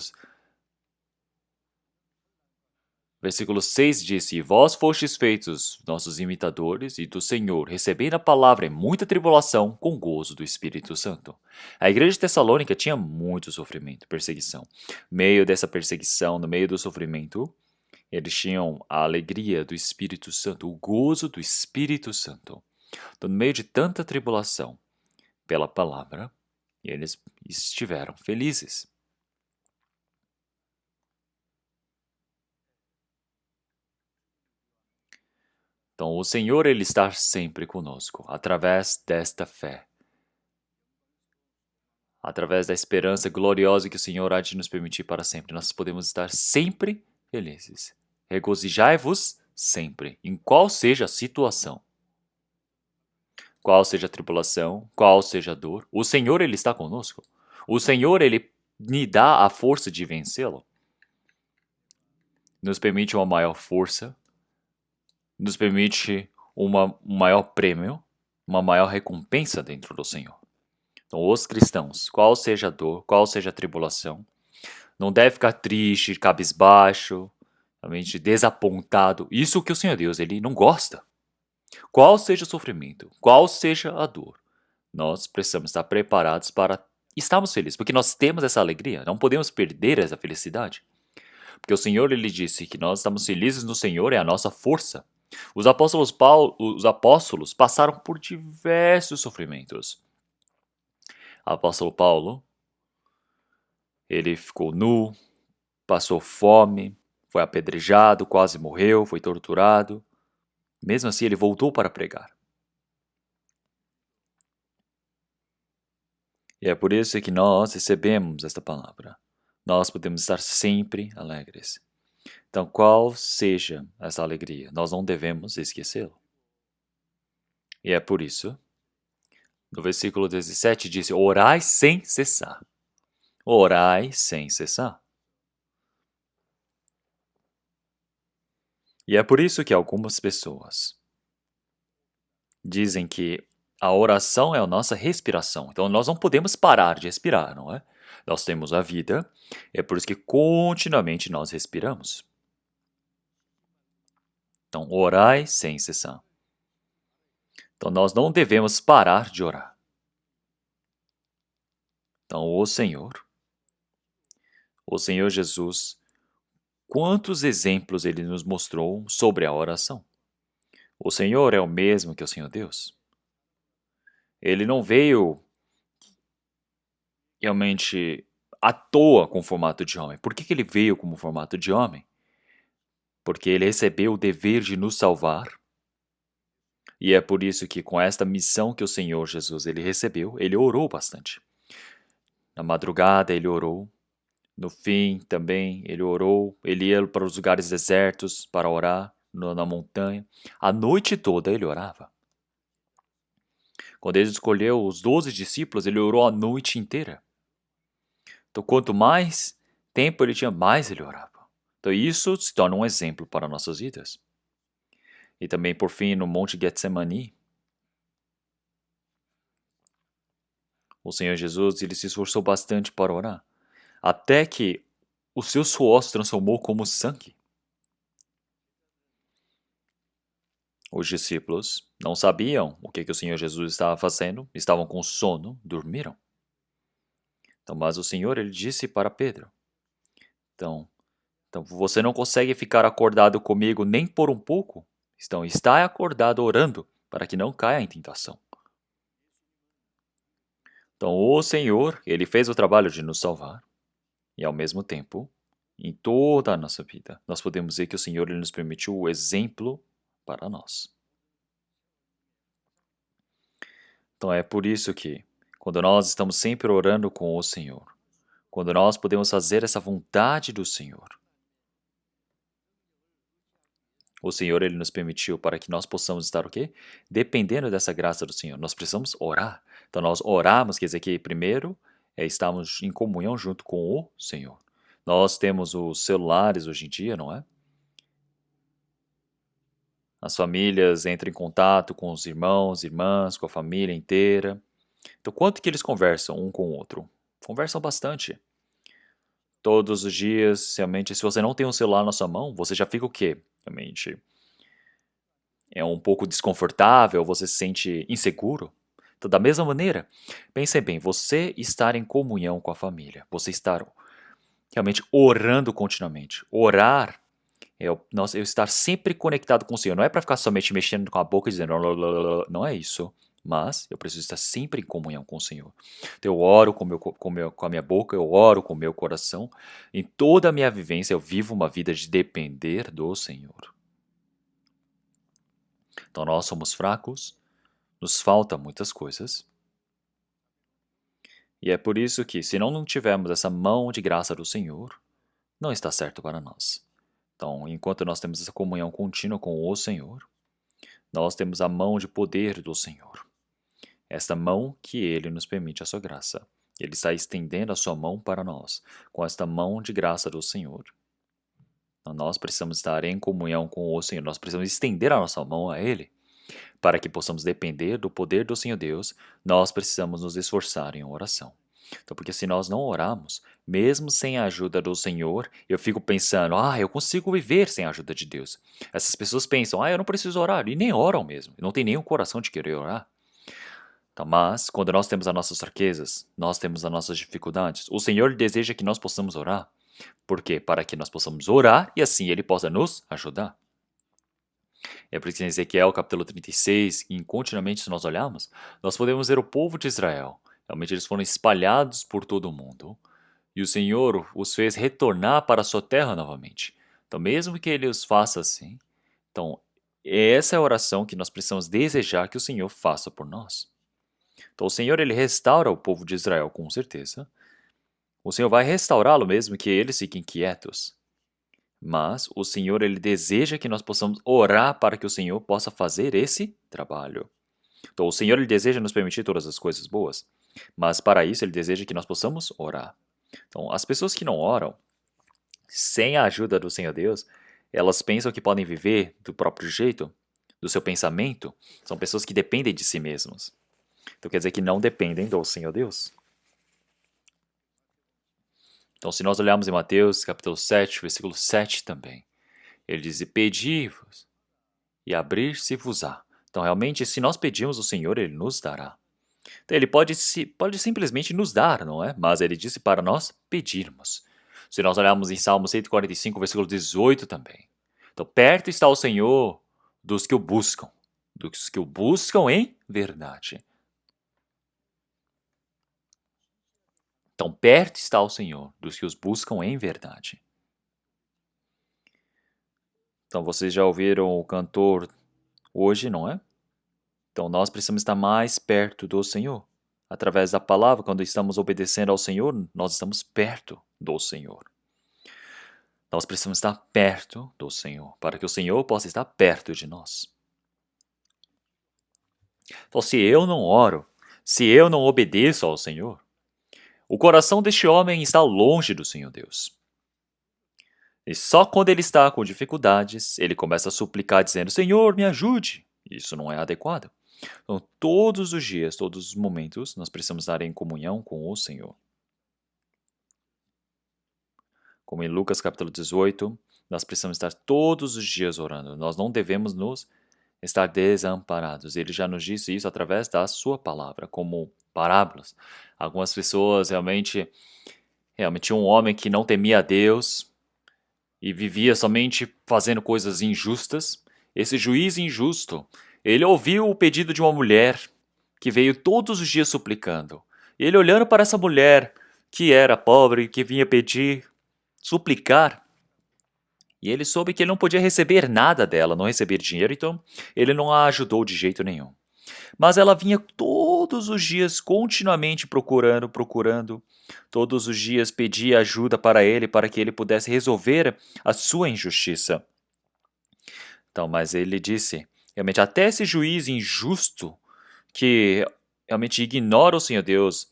6 diz: E vós fostes feitos nossos imitadores e do Senhor, recebendo a palavra em muita tribulação, com gozo do Espírito Santo. A igreja de Tessalônica tinha muito sofrimento, perseguição. No meio dessa perseguição, no meio do sofrimento, eles tinham a alegria do Espírito Santo, o gozo do Espírito Santo. Então, no meio de tanta tribulação, pela palavra, eles estiveram felizes. Então, o Senhor, Ele está sempre conosco, através desta fé. Através da esperança gloriosa que o Senhor há de nos permitir para sempre. Nós podemos estar sempre felizes. Regozijai-vos sempre, em qual seja a situação. Qual seja a tribulação, qual seja a dor. O Senhor, Ele está conosco. O Senhor, Ele me dá a força de vencê-lo. Nos permite uma maior força, nos permite um maior prêmio, uma maior recompensa dentro do Senhor. Então, os cristãos, qual seja a dor, qual seja a tribulação, não deve ficar triste, cabisbaixo, realmente desapontado. Isso que o Senhor Deus, Ele não gosta. Qual seja o sofrimento, qual seja a dor, nós precisamos estar preparados para estarmos felizes, porque nós temos essa alegria, não podemos perder essa felicidade. Porque o Senhor, Ele disse que nós estamos felizes no Senhor, é a nossa força. Os apóstolos passaram por diversos sofrimentos. O apóstolo Paulo, ele ficou nu, passou fome, foi apedrejado, quase morreu, foi torturado. Mesmo assim, ele voltou para pregar. E é por isso que nós recebemos esta palavra. Nós podemos estar sempre alegres. Então, qual seja essa alegria, nós não devemos esquecê-lo. E é por isso, no versículo 17 diz: orai sem cessar. Orai sem cessar. E é por isso que algumas pessoas dizem que a oração é a nossa respiração. Então nós não podemos parar de respirar, não é? Nós temos a vida, é por isso que continuamente nós respiramos. Então, orai sem cessar. Então nós não devemos parar de orar. Então, o Senhor Jesus, quantos exemplos ele nos mostrou sobre a oração? O Senhor é o mesmo que o Senhor Deus. Ele não veio realmente à toa com o formato de homem. Por que ele veio como formato de homem? Porque ele recebeu o dever de nos salvar E é por isso que com esta missão que o Senhor Jesus ele recebeu, ele orou bastante. Na madrugada ele orou, no fim também ele orou, ele ia para os lugares desertos para orar, na montanha. A noite toda ele orava. Quando ele escolheu os 12 discípulos, ele orou a noite inteira. Então, quanto mais tempo ele tinha, mais ele orava. Então, isso se torna um exemplo para nossas vidas. E também, por fim, no Monte Getsemani, o Senhor Jesus ele se esforçou bastante para orar, até que o seu suor se transformou como sangue. Os discípulos não sabiam o que o Senhor Jesus estava fazendo, estavam com sono, dormiram. Então, mas o Senhor ele disse para Pedro, então você não consegue ficar acordado comigo nem por um pouco? Então está acordado orando para que não caia em tentação. Então o Senhor, ele fez o trabalho de nos salvar e ao mesmo tempo, em toda a nossa vida, nós podemos dizer que o Senhor ele nos permitiu o exemplo para nós. Então é por isso que, quando nós estamos sempre orando com o Senhor, quando nós podemos fazer essa vontade do Senhor, o Senhor ele nos permitiu para que nós possamos estar o quê? Dependendo dessa graça do Senhor. Nós precisamos orar. Então nós oramos, quer dizer que primeiro estamos em comunhão junto com o Senhor. Nós temos os celulares hoje em dia, não é? As famílias entram em contato com os irmãos, irmãs, com a família inteira. Então quanto que eles conversam um com o outro? Conversam bastante. Todos os dias, realmente, se você não tem um celular na sua mão, você já fica o quê? Realmente, é um pouco desconfortável, você se sente inseguro. Então, da mesma maneira, pense bem, você estar em comunhão com a família, você estar realmente orando continuamente. Orar é eu estar sempre conectado com o Senhor. Não é para ficar somente mexendo com a boca e dizendo, não é isso. Mas eu preciso estar sempre em comunhão com o Senhor. Então, eu oro com a minha boca, eu oro com o meu coração. Em toda a minha vivência, eu vivo uma vida de depender do Senhor. Então, nós somos fracos, nos faltam muitas coisas. E é por isso que, se não tivermos essa mão de graça do Senhor, não está certo para nós. Então, enquanto nós temos essa comunhão contínua com o Senhor, nós temos a mão de poder do Senhor. Esta mão que Ele nos permite a sua graça. Ele está estendendo a sua mão para nós, com esta mão de graça do Senhor. Então, nós precisamos estar em comunhão com o Senhor, nós precisamos estender a nossa mão a Ele. Para que possamos depender do poder do Senhor Deus, nós precisamos nos esforçar em oração. Então, porque se nós não orarmos, mesmo sem a ajuda do Senhor, eu fico pensando, eu consigo viver sem a ajuda de Deus. Essas pessoas pensam, eu não preciso orar, e nem oram mesmo, não tem nem o coração de querer orar. Tá, mas, quando nós temos as nossas fraquezas, nós temos as nossas dificuldades, o Senhor deseja que nós possamos orar. Por quê? Para que nós possamos orar e assim Ele possa nos ajudar. É por isso que em Ezequiel capítulo 36, e continuamente se nós olharmos, nós podemos ver o povo de Israel. Realmente eles foram espalhados por todo o mundo. E o Senhor os fez retornar para a sua terra novamente. Então mesmo que Ele os faça assim, então essa é a oração que nós precisamos desejar que o Senhor faça por nós. Então o Senhor ele restaura o povo de Israel com certeza. O Senhor vai restaurá-lo mesmo que eles fiquem quietos. Mas o Senhor ele deseja que nós possamos orar para que o Senhor possa fazer esse trabalho. Então o Senhor ele deseja nos permitir todas as coisas boas, mas para isso ele deseja que nós possamos orar. Então as pessoas que não oram, sem a ajuda do Senhor Deus, elas pensam que podem viver do próprio jeito, do seu pensamento, são pessoas que dependem de si mesmos. Então quer dizer que não dependem do Senhor Deus. Então se nós olharmos em Mateus capítulo 7, versículo 7 também, ele diz, pedi-vos e abrir-se-vos-á. Então realmente se nós pedirmos o Senhor, Ele nos dará. Então, Ele pode simplesmente nos dar, não é? Mas Ele disse para nós pedirmos. Se nós olharmos em Salmo 145, versículo 18 também. Então perto está o Senhor dos que o buscam em verdade. Então perto está o Senhor dos que os buscam em verdade. Então vocês já ouviram o cantor hoje, não é? Então nós precisamos estar mais perto do Senhor. Através da palavra, quando estamos obedecendo ao Senhor, nós estamos perto do Senhor. Nós precisamos estar perto do Senhor, para que o Senhor possa estar perto de nós. Então, se eu não oro, se eu não obedeço ao Senhor, o coração deste homem está longe do Senhor Deus. E só quando ele está com dificuldades, ele começa a suplicar, dizendo: Senhor, me ajude. Isso não é adequado. Então, todos os dias, todos os momentos, nós precisamos estar em comunhão com o Senhor. Como em Lucas capítulo 18, nós precisamos estar todos os dias orando. Nós não devemos nos estar desamparados. Ele já nos disse isso através da sua palavra, como parábolas. Algumas pessoas realmente um homem que não temia a Deus e vivia somente fazendo coisas injustas. Esse juiz injusto, ele ouviu o pedido de uma mulher que veio todos os dias suplicando. Ele olhando para essa mulher que era pobre, que vinha pedir, suplicar, e ele soube que ele não podia receber nada dela, não receber dinheiro, então ele não a ajudou de jeito nenhum. Mas ela vinha todos os dias, continuamente procurando, todos os dias pedia ajuda para ele, para que ele pudesse resolver a sua injustiça. Então, mas ele disse, realmente, até esse juiz injusto, que realmente ignora o Senhor Deus,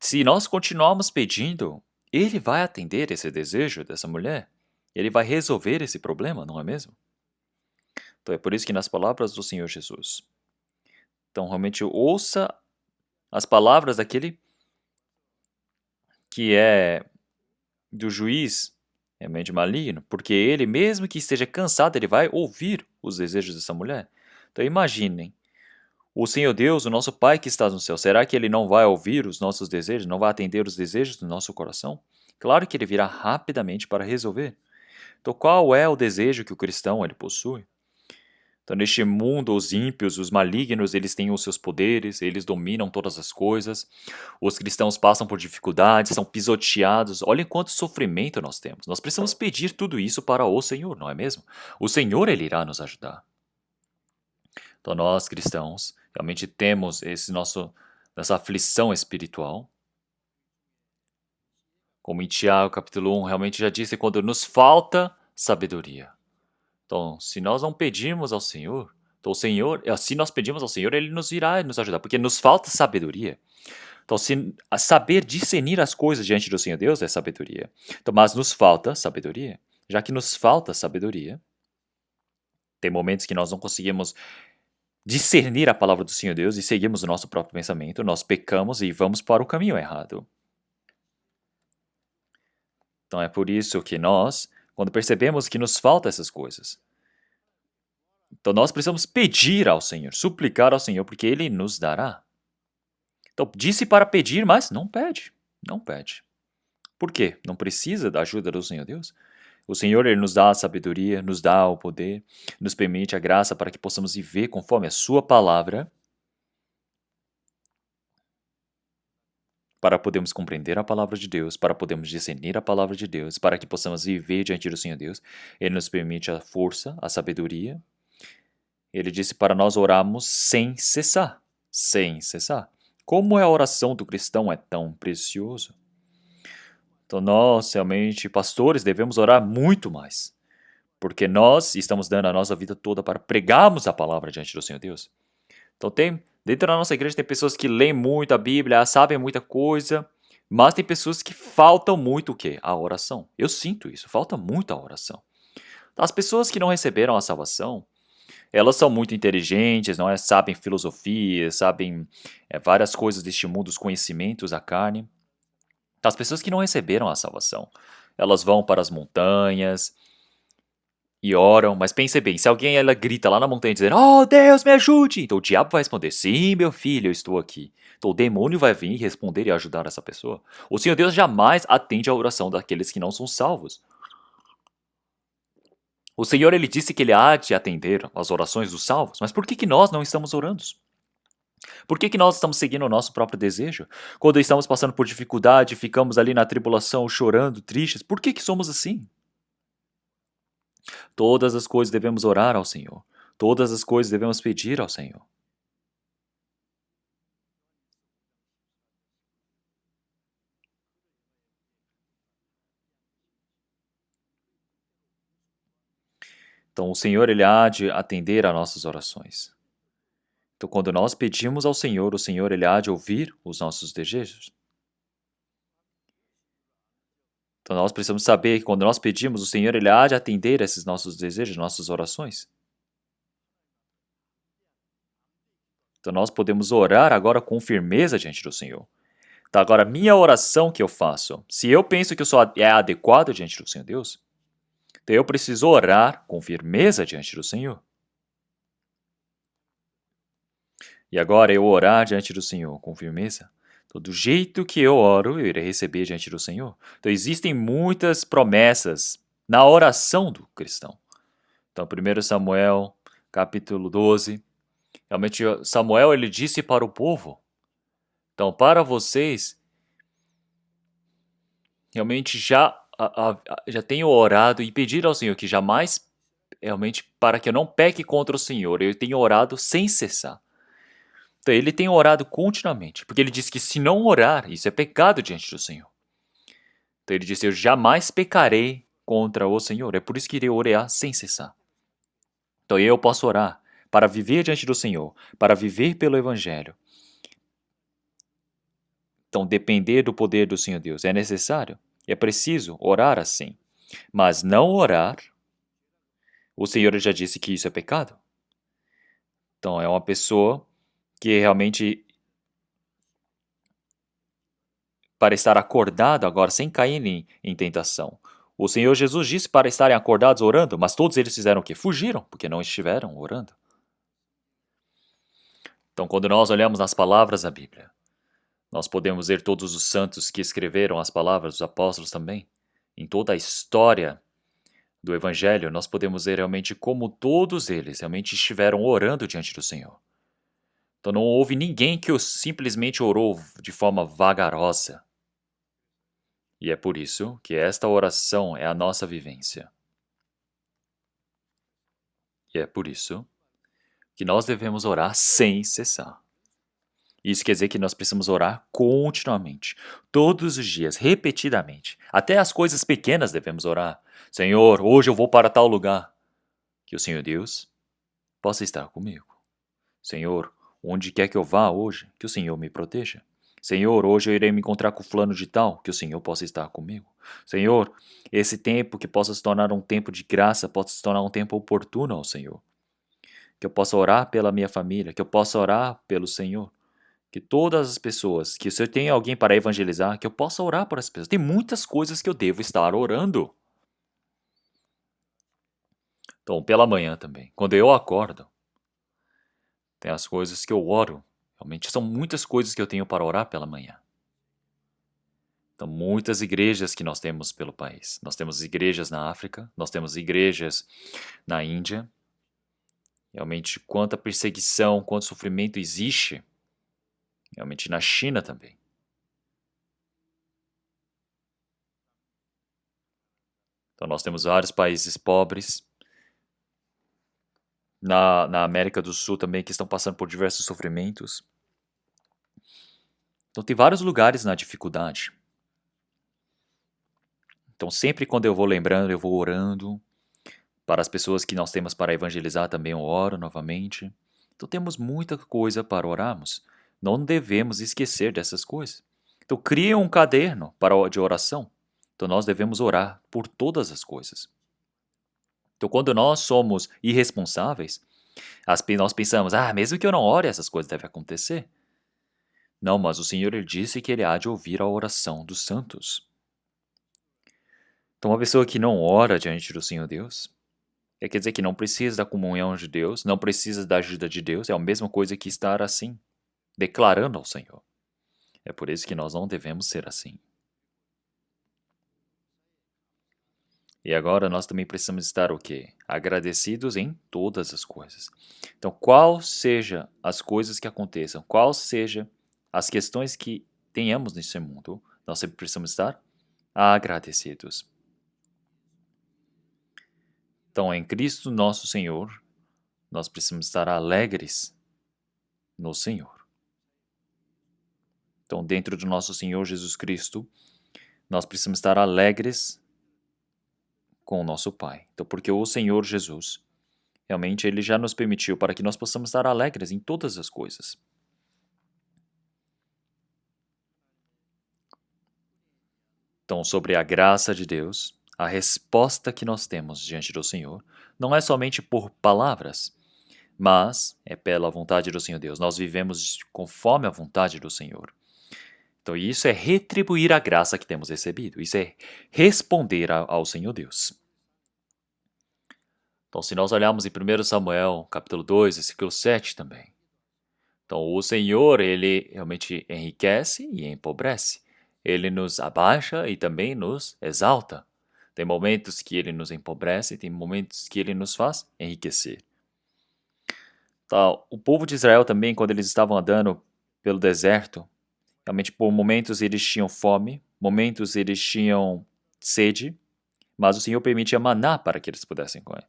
se nós continuarmos pedindo, ele vai atender esse desejo dessa mulher. Ele vai resolver esse problema, não é mesmo? Então é por isso que nas palavras do Senhor Jesus. Então realmente ouça as palavras daquele que é do juiz, realmente maligno, porque ele, mesmo que esteja cansado, ele vai ouvir os desejos dessa mulher. Então imaginem, o Senhor Deus, o nosso Pai que está no céu, será que ele não vai ouvir os nossos desejos, não vai atender os desejos do nosso coração? Claro que ele virá rapidamente para resolver. Então, qual é o desejo que o cristão ele possui? Então, neste mundo, os ímpios, os malignos, eles têm os seus poderes, eles dominam todas as coisas. Os cristãos passam por dificuldades, são pisoteados. Olhem quanto sofrimento nós temos. Nós precisamos pedir tudo isso para o Senhor, não é mesmo? O Senhor, ele irá nos ajudar. Então, nós cristãos, realmente temos essa aflição espiritual. Como em Tiago, capítulo 1, realmente já disse, quando nos falta sabedoria. Então, se nós não pedimos ao Senhor, então o Senhor, se nós pedimos ao Senhor, Ele nos irá nos ajudar, porque nos falta sabedoria. Então, saber discernir as coisas diante do Senhor Deus é sabedoria. Então, mas nos falta sabedoria. Já que nos falta sabedoria, tem momentos que nós não conseguimos discernir a palavra do Senhor Deus e seguimos o nosso próprio pensamento, nós pecamos e vamos para o caminho errado. Então é por isso que nós, quando percebemos que nos faltam essas coisas, então nós precisamos pedir ao Senhor, suplicar ao Senhor, porque Ele nos dará. Então disse para pedir, mas não pede, não pede. Por quê? Não precisa da ajuda do Senhor Deus? O Senhor, Ele nos dá a sabedoria, nos dá o poder, nos permite a graça para que possamos viver conforme a Sua palavra, para podermos compreender a palavra de Deus, para podermos discernir a palavra de Deus, para que possamos viver diante do Senhor Deus. Ele nos permite a força, a sabedoria. Ele disse para nós orarmos sem cessar, sem cessar. Como a oração do cristão é tão precioso. Então nós, realmente, pastores, devemos orar muito mais, porque nós estamos dando a nossa vida toda para pregarmos a palavra diante do Senhor Deus. Então dentro da nossa igreja tem pessoas que leem muito a Bíblia, sabem muita coisa, mas tem pessoas que faltam muito o quê? A oração. Eu sinto isso, falta muito a oração. As pessoas que não receberam a salvação, elas são muito inteligentes, não é? Sabem filosofia, sabem várias coisas deste mundo, os conhecimentos da carne. As pessoas que não receberam a salvação, elas vão para as montanhas e oram, mas pense bem, se alguém ela grita lá na montanha dizendo, oh Deus me ajude, então o diabo vai responder, sim meu filho, eu estou aqui. Então o demônio vai vir responder e ajudar essa pessoa. O Senhor Deus jamais atende a oração daqueles que não são salvos. O Senhor, ele disse que ele há de atender as orações dos salvos, mas por que nós não estamos orando? Por que nós estamos seguindo o nosso próprio desejo? Quando estamos passando por dificuldade, ficamos ali na tribulação, chorando, tristes, por que somos assim? Todas as coisas devemos orar ao Senhor. Todas as coisas devemos pedir ao Senhor. Então, o Senhor, Ele há de atender a nossas orações. Então, quando nós pedimos ao Senhor, o Senhor, Ele há de ouvir os nossos desejos. Então, nós precisamos saber que quando nós pedimos, o Senhor, Ele há de atender esses nossos desejos, nossas orações. Então, nós podemos orar agora com firmeza diante do Senhor. Então, agora, minha oração que eu faço, se eu penso que eu sou adequado diante do Senhor Deus, então eu preciso orar com firmeza diante do Senhor. E agora, eu orar diante do Senhor com firmeza, então, do jeito que eu oro, eu irei receber diante do Senhor. Então, existem muitas promessas na oração do cristão. Então, 1 Samuel, capítulo 12, realmente Samuel, ele disse para o povo, então, para vocês, realmente já tenho orado e pedido ao Senhor que jamais, realmente, para que eu não peque contra o Senhor, eu tenho orado sem cessar. Então, ele tem orado continuamente, porque ele disse que se não orar, isso é pecado diante do Senhor. Então, ele disse, eu jamais pecarei contra o Senhor, é por isso que irei orar sem cessar. Então, eu posso orar para viver diante do Senhor, para viver pelo Evangelho. Então, depender do poder do Senhor Deus é necessário, é preciso orar assim. Mas não orar, o Senhor já disse que isso é pecado. Então, é uma pessoa que realmente, para estar acordado agora, sem cair em tentação. O Senhor Jesus disse para estarem acordados orando, mas todos eles fizeram o quê? Fugiram, porque não estiveram orando. Então, quando nós olhamos nas palavras da Bíblia, nós podemos ver todos os santos que escreveram as palavras, os apóstolos também. Em toda a história do Evangelho, nós podemos ver realmente como todos eles realmente estiveram orando diante do Senhor. Então não houve ninguém que simplesmente orou de forma vagarosa. E é por isso que esta oração é a nossa vivência. E é por isso que nós devemos orar sem cessar. Isso quer dizer que nós precisamos orar continuamente, todos os dias, repetidamente. Até as coisas pequenas devemos orar. Senhor, hoje eu vou para tal lugar. Que o Senhor Deus possa estar comigo. Senhor, onde quer que eu vá hoje, que o Senhor me proteja. Senhor, hoje eu irei me encontrar com fulano de tal, que o Senhor possa estar comigo. Senhor, esse tempo que possa se tornar um tempo de graça, possa se tornar um tempo oportuno ao Senhor. Que eu possa orar pela minha família, que eu possa orar pelo Senhor. Que todas as pessoas, que se eu tenho alguém para evangelizar, que eu possa orar por essas pessoas. Tem muitas coisas que eu devo estar orando. Então, pela manhã também, quando eu acordo, tem as coisas que eu oro. Realmente são muitas coisas que eu tenho para orar pela manhã. Então, muitas igrejas que nós temos pelo país. Nós temos igrejas na África, nós temos igrejas na Índia. Realmente, quanta perseguição, quanto sofrimento existe. Realmente na China também. Então, nós temos vários países pobres. Na América do Sul também, que estão passando por diversos sofrimentos. Então, tem vários lugares na dificuldade. Então, sempre quando eu vou lembrando, eu vou orando. Para as pessoas que nós temos para evangelizar também eu oro novamente. Então, temos muita coisa para orarmos. Não devemos esquecer dessas coisas. Então, crie um caderno de oração. Então, nós devemos orar por todas as coisas. Então, quando nós somos irresponsáveis, nós pensamos, mesmo que eu não ore, essas coisas devem acontecer. Não, mas o Senhor ele disse que ele há de ouvir a oração dos santos. Então, uma pessoa que não ora diante do Senhor Deus, quer dizer que não precisa da comunhão de Deus, não precisa da ajuda de Deus, é a mesma coisa que estar assim, declarando ao Senhor. É por isso que nós não devemos ser assim. E agora nós também precisamos estar o quê? Agradecidos em todas as coisas. Então, qual seja as coisas que aconteçam, qual seja as questões que tenhamos nesse mundo, nós sempre precisamos estar agradecidos. Então, em Cristo nosso Senhor, nós precisamos estar alegres no Senhor. Então, dentro do nosso Senhor Jesus Cristo, nós precisamos estar alegres com o nosso Pai. Então, porque o Senhor Jesus, realmente, Ele já nos permitiu para que nós possamos estar alegres em todas as coisas. Então, sobre a graça de Deus, a resposta que nós temos diante do Senhor não é somente por palavras, mas é pela vontade do Senhor Deus. Nós vivemos conforme a vontade do Senhor. Então, isso é retribuir a graça que temos recebido. Isso é responder ao Senhor Deus. Então, se nós olharmos em 1 Samuel, capítulo 2, versículo 7 também. Então, o Senhor, Ele realmente enriquece e empobrece. Ele nos abaixa e também nos exalta. Tem momentos que Ele nos empobrece, tem momentos que Ele nos faz enriquecer. Então, o povo de Israel também, quando eles estavam andando pelo deserto, realmente por momentos eles tinham fome, momentos eles tinham sede, mas o Senhor permitia maná para que eles pudessem comer.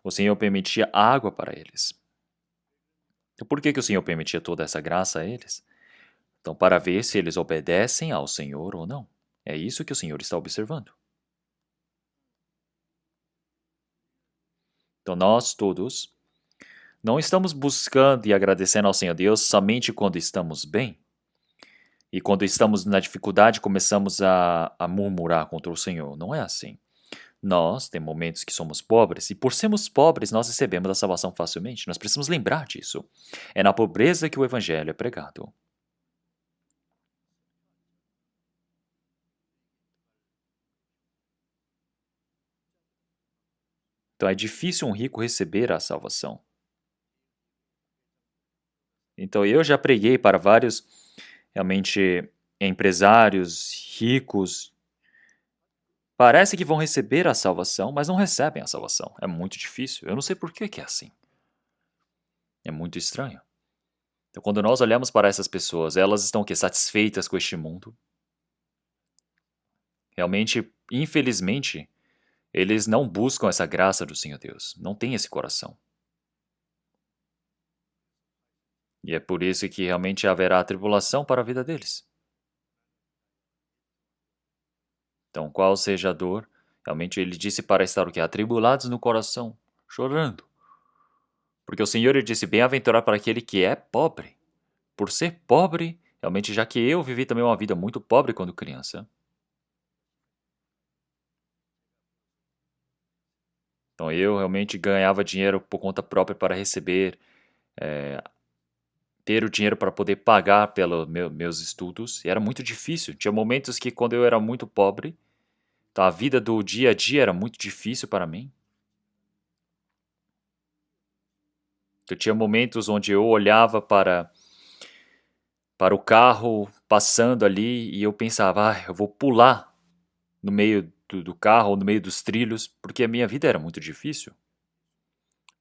O Senhor permitia água para eles. Então, por que o Senhor permitia toda essa graça a eles? Então, para ver se eles obedecem ao Senhor ou não. É isso que o Senhor está observando. Então, nós todos não estamos buscando e agradecendo ao Senhor Deus somente quando estamos bem. E quando estamos na dificuldade, começamos a murmurar contra o Senhor. Não é assim. Nós temos momentos que somos pobres, e por sermos pobres, nós recebemos a salvação facilmente. Nós precisamos lembrar disso. É na pobreza que o Evangelho é pregado. Então é difícil um rico receber a salvação. Então eu já preguei para vários, realmente, empresários ricos. Parece que vão receber a salvação, mas não recebem a salvação. É muito difícil. Eu não sei por que é assim. É muito estranho. Então, quando nós olhamos para essas pessoas, elas estão o quê? Satisfeitas com este mundo. Realmente, infelizmente, eles não buscam essa graça do Senhor Deus. Não têm esse coração. E é por isso que realmente haverá tribulação para a vida deles. Então, qual seja a dor, realmente ele disse para estar o quê? Atribulados no coração, chorando. Porque o Senhor ele disse, bem-aventurado para aquele que é pobre. Por ser pobre, realmente, já que eu vivi também uma vida muito pobre quando criança. Então, eu realmente ganhava dinheiro por conta própria para receber, ter o dinheiro para poder pagar pelos meus estudos. E era muito difícil. Tinha momentos que quando eu era muito pobre, então a vida do dia a dia era muito difícil para mim. Eu tinha momentos onde eu olhava para o carro passando ali e eu pensava, eu vou pular no meio do carro ou no meio dos trilhos, porque a minha vida era muito difícil.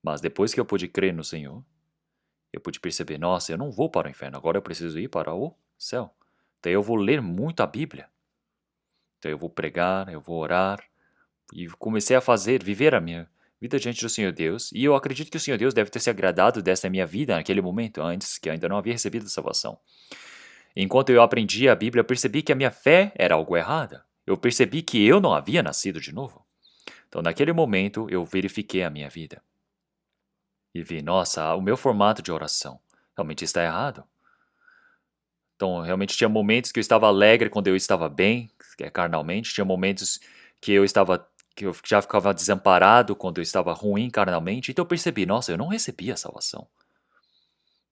Mas depois que eu pude crer no Senhor, eu pude perceber, nossa, eu não vou para o inferno, agora eu preciso ir para o céu. Então eu vou ler muito a Bíblia. Então eu vou pregar, eu vou orar. E comecei a viver a minha vida diante do Senhor Deus. E eu acredito que o Senhor Deus deve ter se agradado dessa minha vida naquele momento, antes que eu ainda não havia recebido a salvação. Enquanto eu aprendia a Bíblia, eu percebi que a minha fé era algo errada. Eu percebi que eu não havia nascido de novo. Então, naquele momento, eu verifiquei a minha vida. E vi, nossa, o meu formato de oração realmente está errado. Então, realmente tinha momentos que eu estava alegre quando eu estava bem, carnalmente. Tinha momentos que eu já ficava desamparado quando eu estava ruim carnalmente. Então eu percebi, nossa, eu não recebi a salvação.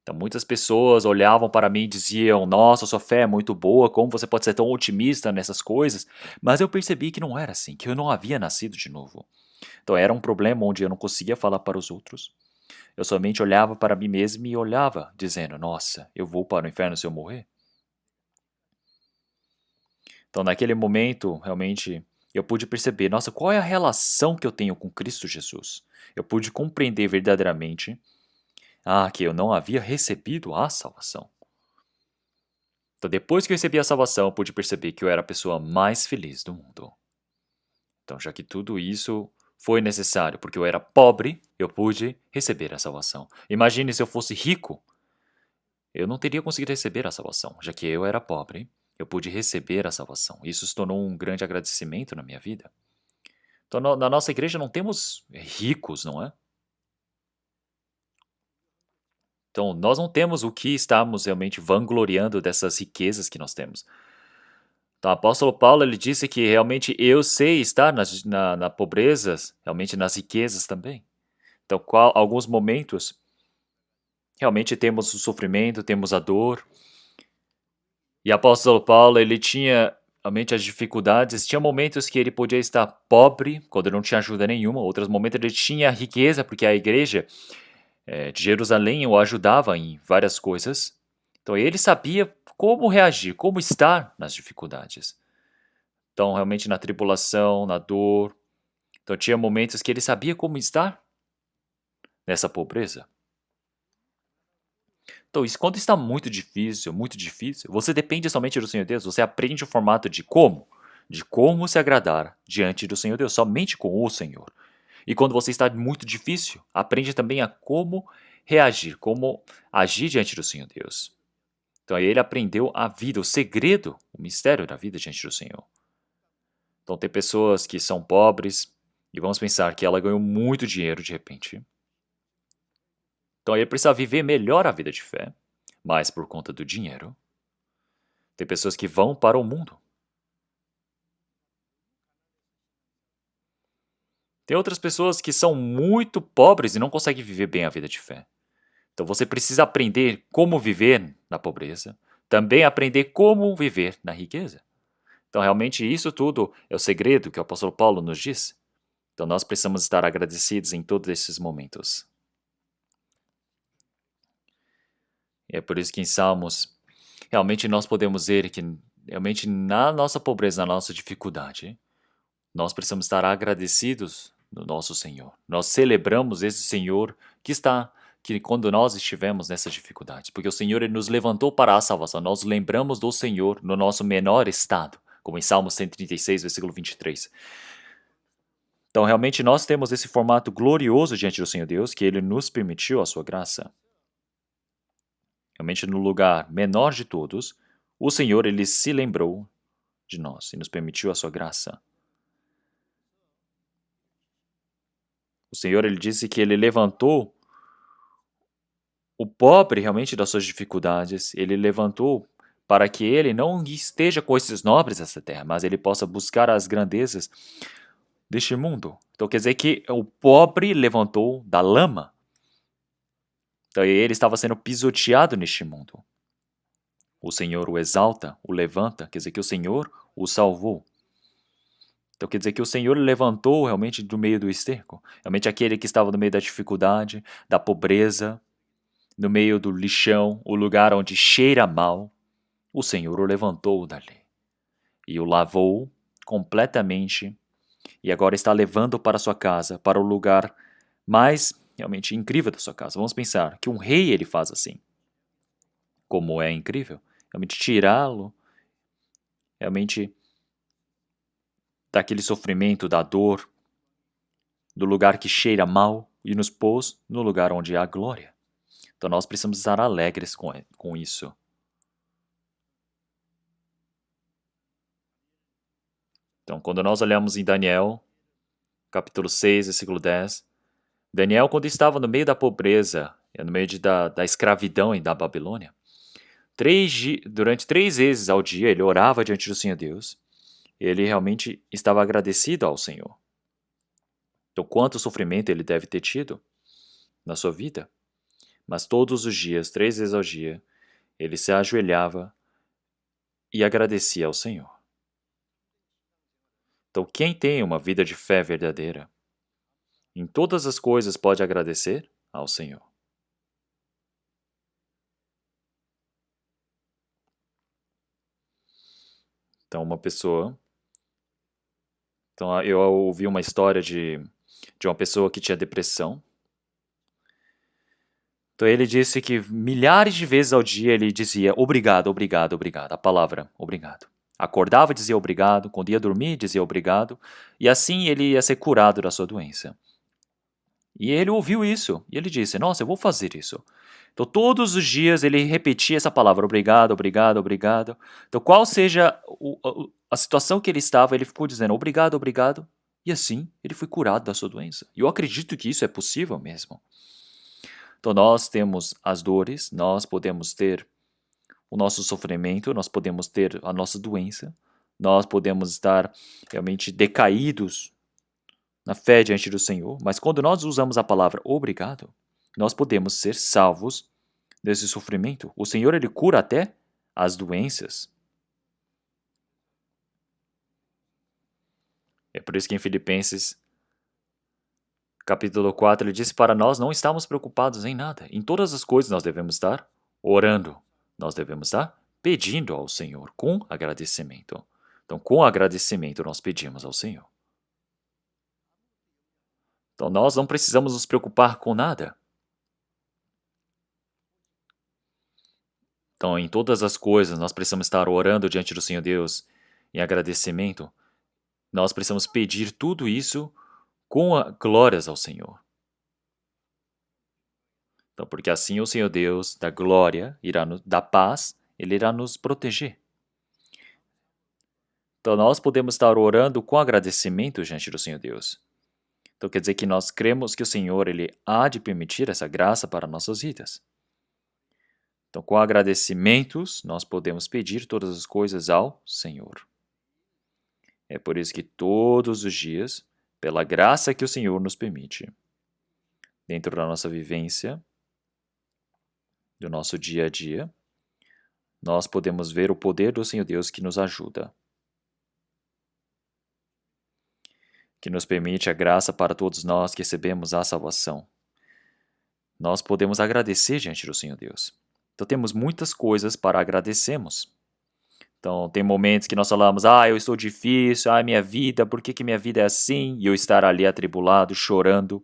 Então muitas pessoas olhavam para mim e diziam, nossa, sua fé é muito boa, como você pode ser tão otimista nessas coisas? Mas eu percebi que não era assim, que eu não havia nascido de novo. Então era um problema onde eu não conseguia falar para os outros. Eu somente olhava para mim mesmo e olhava, dizendo, nossa, eu vou para o inferno se eu morrer? Então, naquele momento, realmente, eu pude perceber, nossa, qual é a relação que eu tenho com Cristo Jesus? Eu pude compreender verdadeiramente, que eu não havia recebido a salvação. Então, depois que eu recebi a salvação, eu pude perceber que eu era a pessoa mais feliz do mundo. Então, já que tudo isso foi necessário, porque eu era pobre, eu pude receber a salvação. Imagine se eu fosse rico, eu não teria conseguido receber a salvação, já que eu era pobre, eu pude receber a salvação. Isso se tornou um grande agradecimento na minha vida. Então, na nossa igreja não temos ricos, não é? Então, nós não temos o que estamos realmente vangloriando dessas riquezas que nós temos. Então, o apóstolo Paulo ele disse que realmente eu sei estar na pobreza, realmente nas riquezas também. Então, alguns momentos, realmente temos o sofrimento, temos a dor. E o apóstolo Paulo, ele tinha realmente as dificuldades. Tinha momentos que ele podia estar pobre, quando não tinha ajuda nenhuma. Outros momentos ele tinha riqueza, porque a igreja de Jerusalém o ajudava em várias coisas. Então ele sabia como reagir, como estar nas dificuldades. Então realmente na tribulação, na dor. Então tinha momentos que ele sabia como estar nessa pobreza. Então isso quando está muito difícil, você depende somente do Senhor Deus, você aprende o formato de como se agradar diante do Senhor Deus, somente com o Senhor. E quando você está muito difícil, aprende também a como reagir, como agir diante do Senhor Deus. Então aí ele aprendeu a vida, o segredo, o mistério da vida diante do Senhor. Então tem pessoas que são pobres e vamos pensar que ela ganhou muito dinheiro de repente. Então ele precisa viver melhor a vida de fé, mas por conta do dinheiro. Tem pessoas que vão para o mundo. Tem outras pessoas que são muito pobres e não conseguem viver bem a vida de fé. Então você precisa aprender como viver na pobreza, também aprender como viver na riqueza. Então realmente isso tudo é o segredo que o apóstolo Paulo nos diz. Então nós precisamos estar agradecidos em todos esses momentos. E é por isso que em Salmos, realmente nós podemos ver que realmente na nossa pobreza, na nossa dificuldade, nós precisamos estar agradecidos no nosso Senhor. Nós celebramos esse Senhor que quando nós estivemos nessas dificuldades, porque o Senhor ele nos levantou para a salvação. Nós lembramos do Senhor no nosso menor estado, como em Salmos 136, versículo 23. Então, realmente, nós temos esse formato glorioso diante do Senhor Deus, que Ele nos permitiu a sua graça. Realmente, no lugar menor de todos, o Senhor, Ele se lembrou de nós e nos permitiu a sua graça. O Senhor, Ele disse que Ele levantou o pobre realmente das suas dificuldades, Ele levantou para que ele não esteja com esses nobres dessa terra, mas ele possa buscar as grandezas deste mundo. Então quer dizer que o pobre levantou da lama. Então ele estava sendo pisoteado neste mundo. O Senhor o exalta, o levanta, quer dizer que o Senhor o salvou. Então quer dizer que o Senhor levantou realmente do meio do esterco. Realmente aquele que estava no meio da dificuldade, da pobreza, no meio do lixão, o lugar onde cheira mal. O Senhor o levantou dali e o lavou completamente e agora está levando para sua casa, para o lugar mais realmente incrível da sua casa. Vamos pensar que um rei ele faz assim. Como é incrível. Realmente tirá-lo, realmente daquele sofrimento, da dor, do lugar que cheira mal e nos pôs no lugar onde há glória. Então nós precisamos estar alegres com isso. Então quando nós olhamos em Daniel, capítulo 6, versículo 10, Daniel quando estava no meio da pobreza, no meio da escravidão e da Babilônia, durante 3 vezes ao dia ele orava diante do Senhor Deus. Ele realmente estava agradecido ao Senhor. Então, quanto sofrimento ele deve ter tido na sua vida. Mas todos os dias, 3 vezes ao dia, ele se ajoelhava e agradecia ao Senhor. Então, quem tem uma vida de fé verdadeira, em todas as coisas pode agradecer ao Senhor. Então, uma pessoa. Então, eu ouvi uma história de uma pessoa que tinha depressão. Então, ele disse que milhares de vezes ao dia ele dizia obrigado, obrigado, obrigado, a palavra obrigado. Acordava e dizia obrigado, quando ia dormir dizia obrigado, e assim ele ia ser curado da sua doença. E ele ouviu isso, e ele disse, nossa, eu vou fazer isso. Então todos os dias ele repetia essa palavra, obrigado, obrigado, obrigado. Então qual seja a situação que ele estava, ele ficou dizendo obrigado, obrigado, e assim ele foi curado da sua doença. E eu acredito que isso é possível mesmo. Então nós temos as dores, nós podemos ter o nosso sofrimento, nós podemos ter a nossa doença, nós podemos estar realmente decaídos na fé diante do Senhor, mas quando nós usamos a palavra obrigado, nós podemos ser salvos desse sofrimento. O Senhor, ele cura até as doenças. É por isso que em Filipenses, capítulo 4, ele diz para nós não estamos preocupados em nada. Em todas as coisas nós devemos estar orando. Nós devemos estar pedindo ao Senhor com agradecimento. Então, com agradecimento, nós pedimos ao Senhor. Então, nós não precisamos nos preocupar com nada. Então, em todas as coisas, nós precisamos estar orando diante do Senhor Deus em agradecimento. Nós precisamos pedir tudo isso com glórias ao Senhor. Então, porque assim o Senhor Deus da glória, da paz, Ele irá nos proteger. Então, nós podemos estar orando com agradecimento diante do Senhor Deus. Então, quer dizer que nós cremos que o Senhor ele há de permitir essa graça para nossas vidas. Então, com agradecimentos, nós podemos pedir todas as coisas ao Senhor. É por isso que todos os dias, pela graça que o Senhor nos permite, dentro da nossa vivência, do nosso dia a dia, nós podemos ver o poder do Senhor Deus que nos ajuda, que nos permite a graça para todos nós que recebemos a salvação. Nós podemos agradecer diante do Senhor Deus. Então temos muitas coisas para agradecermos. Então tem momentos que nós falamos, eu estou difícil, minha vida, por que minha vida é assim? E eu estar ali atribulado, chorando,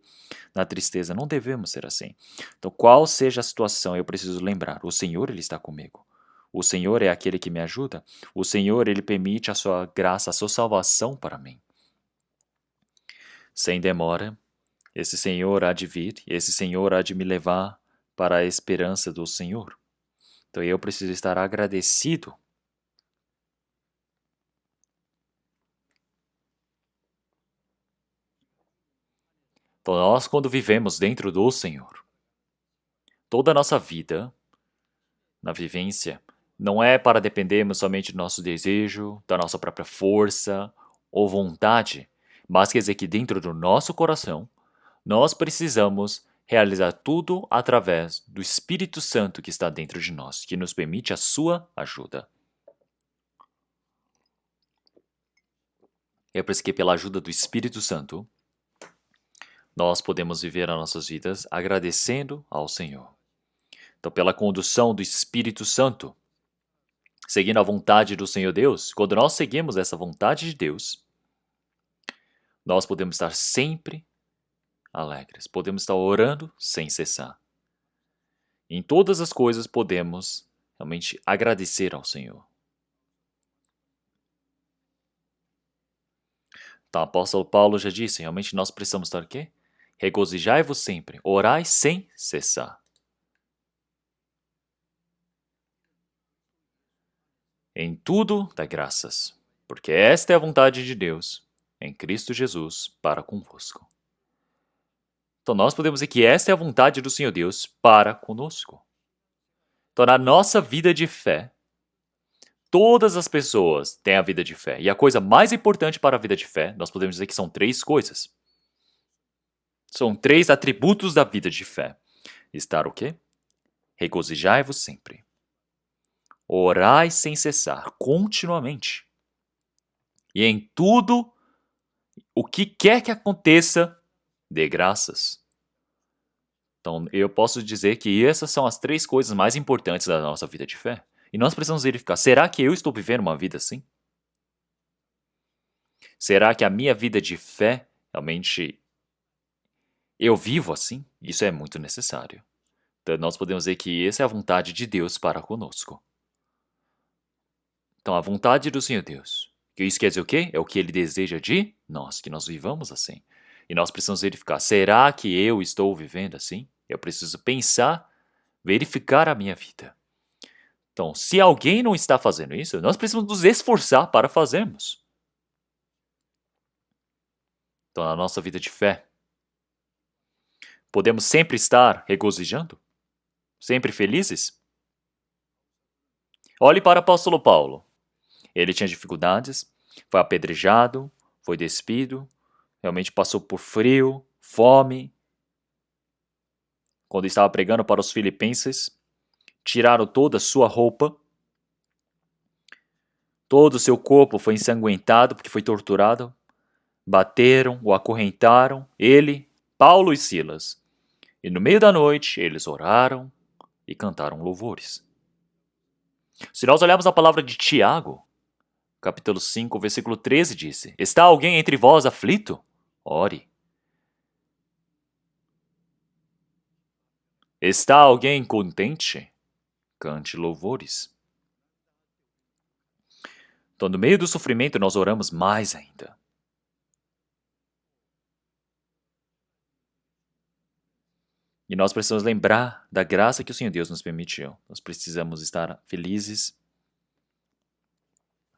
na tristeza. Não devemos ser assim. Então qual seja a situação, eu preciso lembrar, o Senhor ele está comigo. O Senhor é aquele que me ajuda. O Senhor ele permite a sua graça, a sua salvação para mim. Sem demora, esse Senhor há de vir, esse Senhor há de me levar para a esperança do Senhor. Então eu preciso estar agradecido. Então nós, quando vivemos dentro do Senhor, toda a nossa vida, na vivência, não é para dependermos somente do nosso desejo, da nossa própria força ou vontade, mas quer dizer que dentro do nosso coração, nós precisamos realizar tudo através do Espírito Santo que está dentro de nós, que nos permite a sua ajuda. É por isso que pela ajuda do Espírito Santo, nós podemos viver as nossas vidas agradecendo ao Senhor. Então, pela condução do Espírito Santo, seguindo a vontade do Senhor Deus, quando nós seguimos essa vontade de Deus, nós podemos estar sempre alegres, podemos estar orando sem cessar. Em todas as coisas podemos realmente agradecer ao Senhor. Então, o apóstolo Paulo já disse, realmente nós precisamos estar o quê? Regozijai-vos sempre, orai sem cessar. Em tudo dai graças, porque esta é a vontade de Deus, em Cristo Jesus, para convosco. Então nós podemos dizer que esta é a vontade do Senhor Deus para conosco. Então na nossa vida de fé, todas as pessoas têm a vida de fé. E a coisa mais importante para a vida de fé, nós podemos dizer que são 3 coisas. São 3 atributos da vida de fé. Estar o quê? Regozijai-vos sempre. Orai sem cessar, continuamente. E em tudo, o que quer que aconteça, dê graças. Então, eu posso dizer que essas são as 3 coisas mais importantes da nossa vida de fé. E nós precisamos verificar, será que eu estou vivendo uma vida assim? Será que a minha vida de fé, realmente, eu vivo assim? Isso é muito necessário. Então, nós podemos dizer que essa é a vontade de Deus para conosco. Então, a vontade do Senhor Deus. Que isso quer dizer o quê? É o que Ele deseja de nós, que nós vivamos assim. E nós precisamos verificar, será que eu estou vivendo assim? Eu preciso pensar, verificar a minha vida. Então, se alguém não está fazendo isso, nós precisamos nos esforçar para fazermos. Então, na nossa vida de fé, podemos sempre estar regozijando? Sempre felizes? Olhe para o apóstolo Paulo. Ele tinha dificuldades, foi apedrejado, foi despido, realmente passou por frio, fome. Quando estava pregando para os filipenses, tiraram toda a sua roupa, todo o seu corpo foi ensanguentado porque foi torturado, bateram, o acorrentaram, ele, Paulo e Silas. E no meio da noite eles oraram e cantaram louvores. Se nós olharmos a palavra de Tiago, capítulo 5, versículo 13 diz: Está alguém entre vós aflito? Ore. Está alguém contente? Cante louvores. Então, no meio do sofrimento, nós oramos mais ainda. E nós precisamos lembrar da graça que o Senhor Deus nos permitiu. Nós precisamos estar felizes.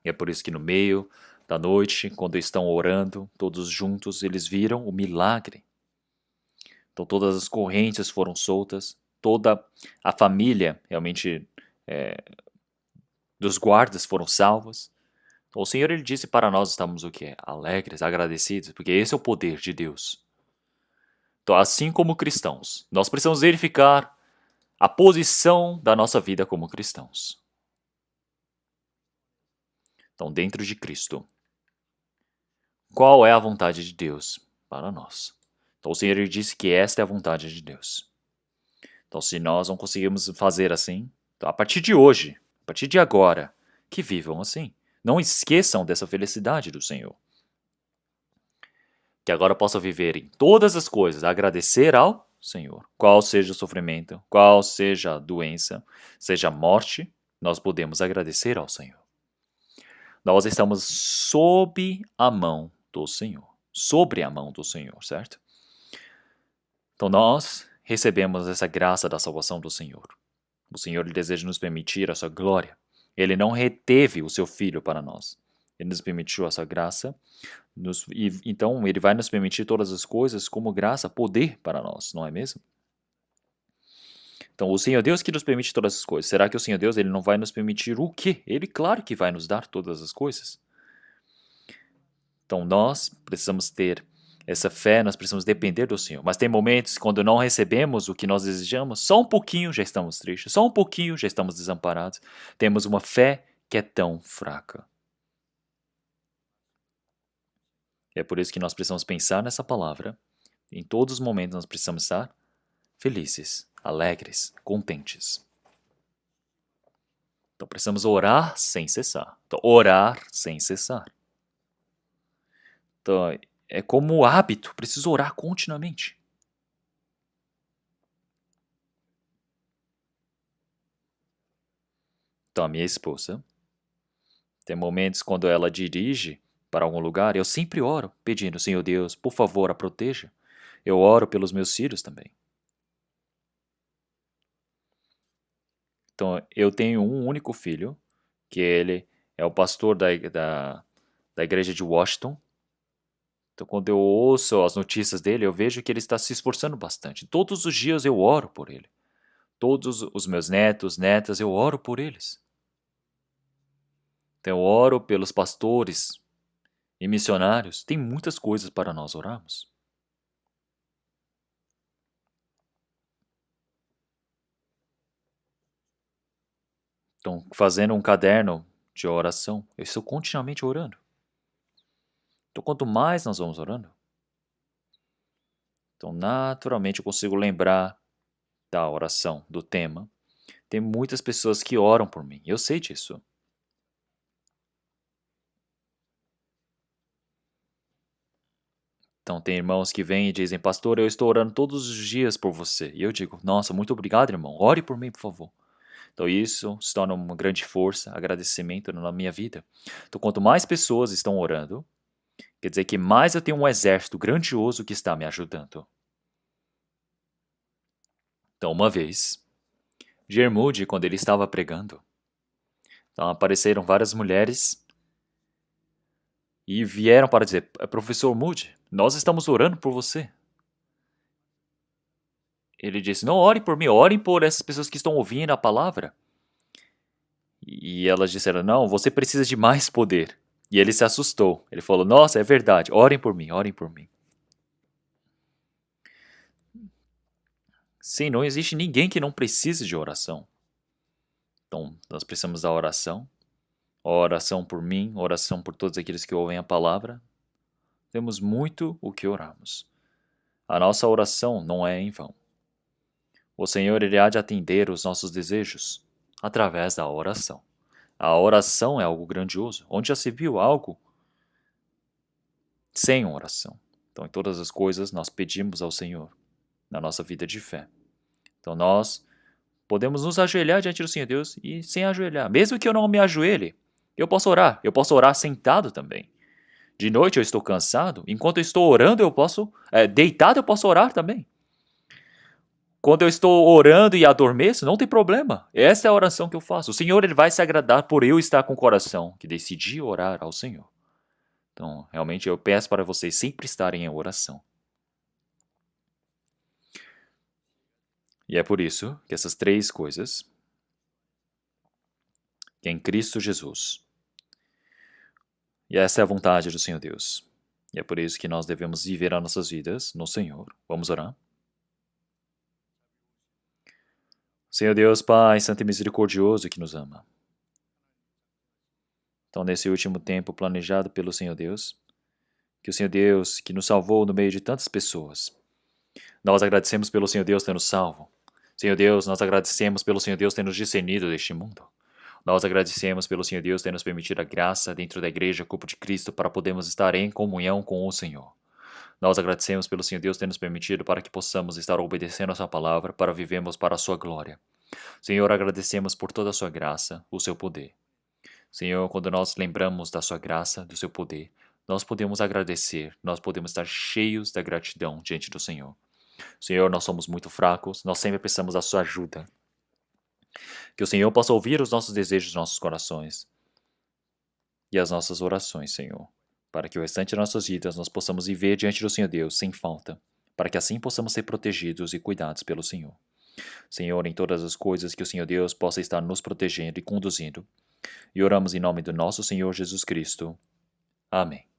E é por isso que no meio da noite, quando estão orando, todos juntos, eles viram o milagre. Então todas as correntes foram soltas, toda a família realmente dos guardas foram salvos. Então, o Senhor ele disse para nós estarmos o quê? Alegres, agradecidos, porque esse é o poder de Deus. Então, assim como cristãos, nós precisamos verificar a posição da nossa vida como cristãos. Então, dentro de Cristo, qual é a vontade de Deus para nós? Então, o Senhor ele disse que esta é a vontade de Deus. Então, se nós não conseguimos fazer assim, então, a partir de hoje, a partir de agora, que vivam assim. Não esqueçam dessa felicidade do Senhor. Que agora possa viver em todas as coisas, agradecer ao Senhor. Qual seja o sofrimento, qual seja a doença, seja a morte, nós podemos agradecer ao Senhor. Nós estamos sob a mão do Senhor. Sobre a mão do Senhor, certo? Então nós recebemos essa graça da salvação do Senhor. O Senhor ele deseja nos permitir a sua glória. Ele não reteve o seu Filho para nós. Ele nos permitiu a sua graça. Então, ele vai nos permitir todas as coisas como graça, poder para nós, não é mesmo? Então, o Senhor Deus que nos permite todas as coisas. Será que o Senhor Deus ele não vai nos permitir o quê? Ele, claro que vai nos dar todas as coisas. Então, nós precisamos ter essa fé, nós precisamos depender do Senhor. Mas tem momentos quando não recebemos o que nós desejamos, só um pouquinho já estamos tristes, só um pouquinho já estamos desamparados. Temos uma fé que é tão fraca. É por isso que nós precisamos pensar nessa palavra. Em todos os momentos nós precisamos estar felizes, alegres, contentes. Então precisamos orar sem cessar. Então, orar sem cessar. Então, é como hábito, preciso orar continuamente. Então, a minha esposa, tem momentos quando ela dirige para algum lugar, eu sempre oro, pedindo, Senhor Deus, por favor, a proteja. Eu oro pelos meus filhos também. Então, eu tenho um único filho, que ele é o pastor da igreja de Washington. Então, quando eu ouço as notícias dele, eu vejo que ele está se esforçando bastante. Todos os dias eu oro por ele. Todos os meus netos, netas, eu oro por eles. Então, eu oro pelos pastores e missionários. Tem muitas coisas para nós orarmos. Então, fazendo um caderno de oração, eu estou continuamente orando. Então, quanto mais nós vamos orando, então naturalmente eu consigo lembrar da oração, do tema. Tem muitas pessoas que oram por mim, eu sei disso. Então, tem irmãos que vêm e dizem, pastor, eu estou orando todos os dias por você. E eu digo, nossa, muito obrigado, irmão. Ore por mim, por favor. Então isso se torna uma grande força, agradecimento na minha vida. Então quanto mais pessoas estão orando, quer dizer que mais eu tenho um exército grandioso que está me ajudando. Então uma vez, Germude, quando ele estava pregando, então apareceram várias mulheres e vieram para dizer: Professor Moody, nós estamos orando por você. Ele disse: não ore por mim, orem por essas pessoas que estão ouvindo a palavra. E elas disseram: não, você precisa de mais poder. E ele se assustou. Ele falou: nossa, é verdade, orem por mim, orem por mim. Sim, não existe ninguém que não precise de oração. Então, nós precisamos da oração. Oração por mim, oração por todos aqueles que ouvem a palavra. Temos muito o que orarmos. A nossa oração não é em vão. O Senhor ele há de atender os nossos desejos através da oração. A oração é algo grandioso. Onde já se viu algo sem oração? Então, em todas as coisas, nós pedimos ao Senhor na nossa vida de fé. Então, nós podemos nos ajoelhar diante do Senhor Deus e sem ajoelhar. Mesmo que eu não me ajoelhe, eu posso orar. Eu posso orar sentado também. De noite eu estou cansado. Enquanto eu estou orando, eu posso... deitado eu posso orar também. Quando eu estou orando e adormeço, não tem problema. Essa é a oração que eu faço. O Senhor ele vai se agradar por eu estar com o coração que decidi orar ao Senhor. Então, realmente eu peço para vocês sempre estarem em oração. E é por isso que essas três coisas, que é em Cristo Jesus, e essa é a vontade do Senhor Deus. E é por isso que nós devemos viver as nossas vidas no Senhor. Vamos orar? Senhor Deus, Pai, Santo e Misericordioso que nos ama. Então, nesse último tempo planejado pelo Senhor Deus, que o Senhor Deus, que nos salvou no meio de tantas pessoas, nós agradecemos pelo Senhor Deus ter nos salvo. Senhor Deus, nós agradecemos pelo Senhor Deus ter nos discernido deste mundo. Nós agradecemos pelo Senhor Deus ter nos permitido a graça dentro da igreja, corpo de Cristo, para podermos estar em comunhão com o Senhor. Nós agradecemos pelo Senhor Deus ter nos permitido para que possamos estar obedecendo a sua palavra, para vivermos para a sua glória. Senhor, agradecemos por toda a sua graça, o seu poder. Senhor, quando nós lembramos da sua graça, do seu poder, nós podemos agradecer, nós podemos estar cheios da gratidão diante do Senhor. Senhor, nós somos muito fracos, nós sempre precisamos da sua ajuda. Que o Senhor possa ouvir os nossos desejos dos nossos corações e as nossas orações, Senhor, para que o restante de nossas vidas nós possamos viver diante do Senhor Deus sem falta, para que assim possamos ser protegidos e cuidados pelo Senhor. Senhor, em todas as coisas que o Senhor Deus possa estar nos protegendo e conduzindo. E oramos em nome do nosso Senhor Jesus Cristo. Amém.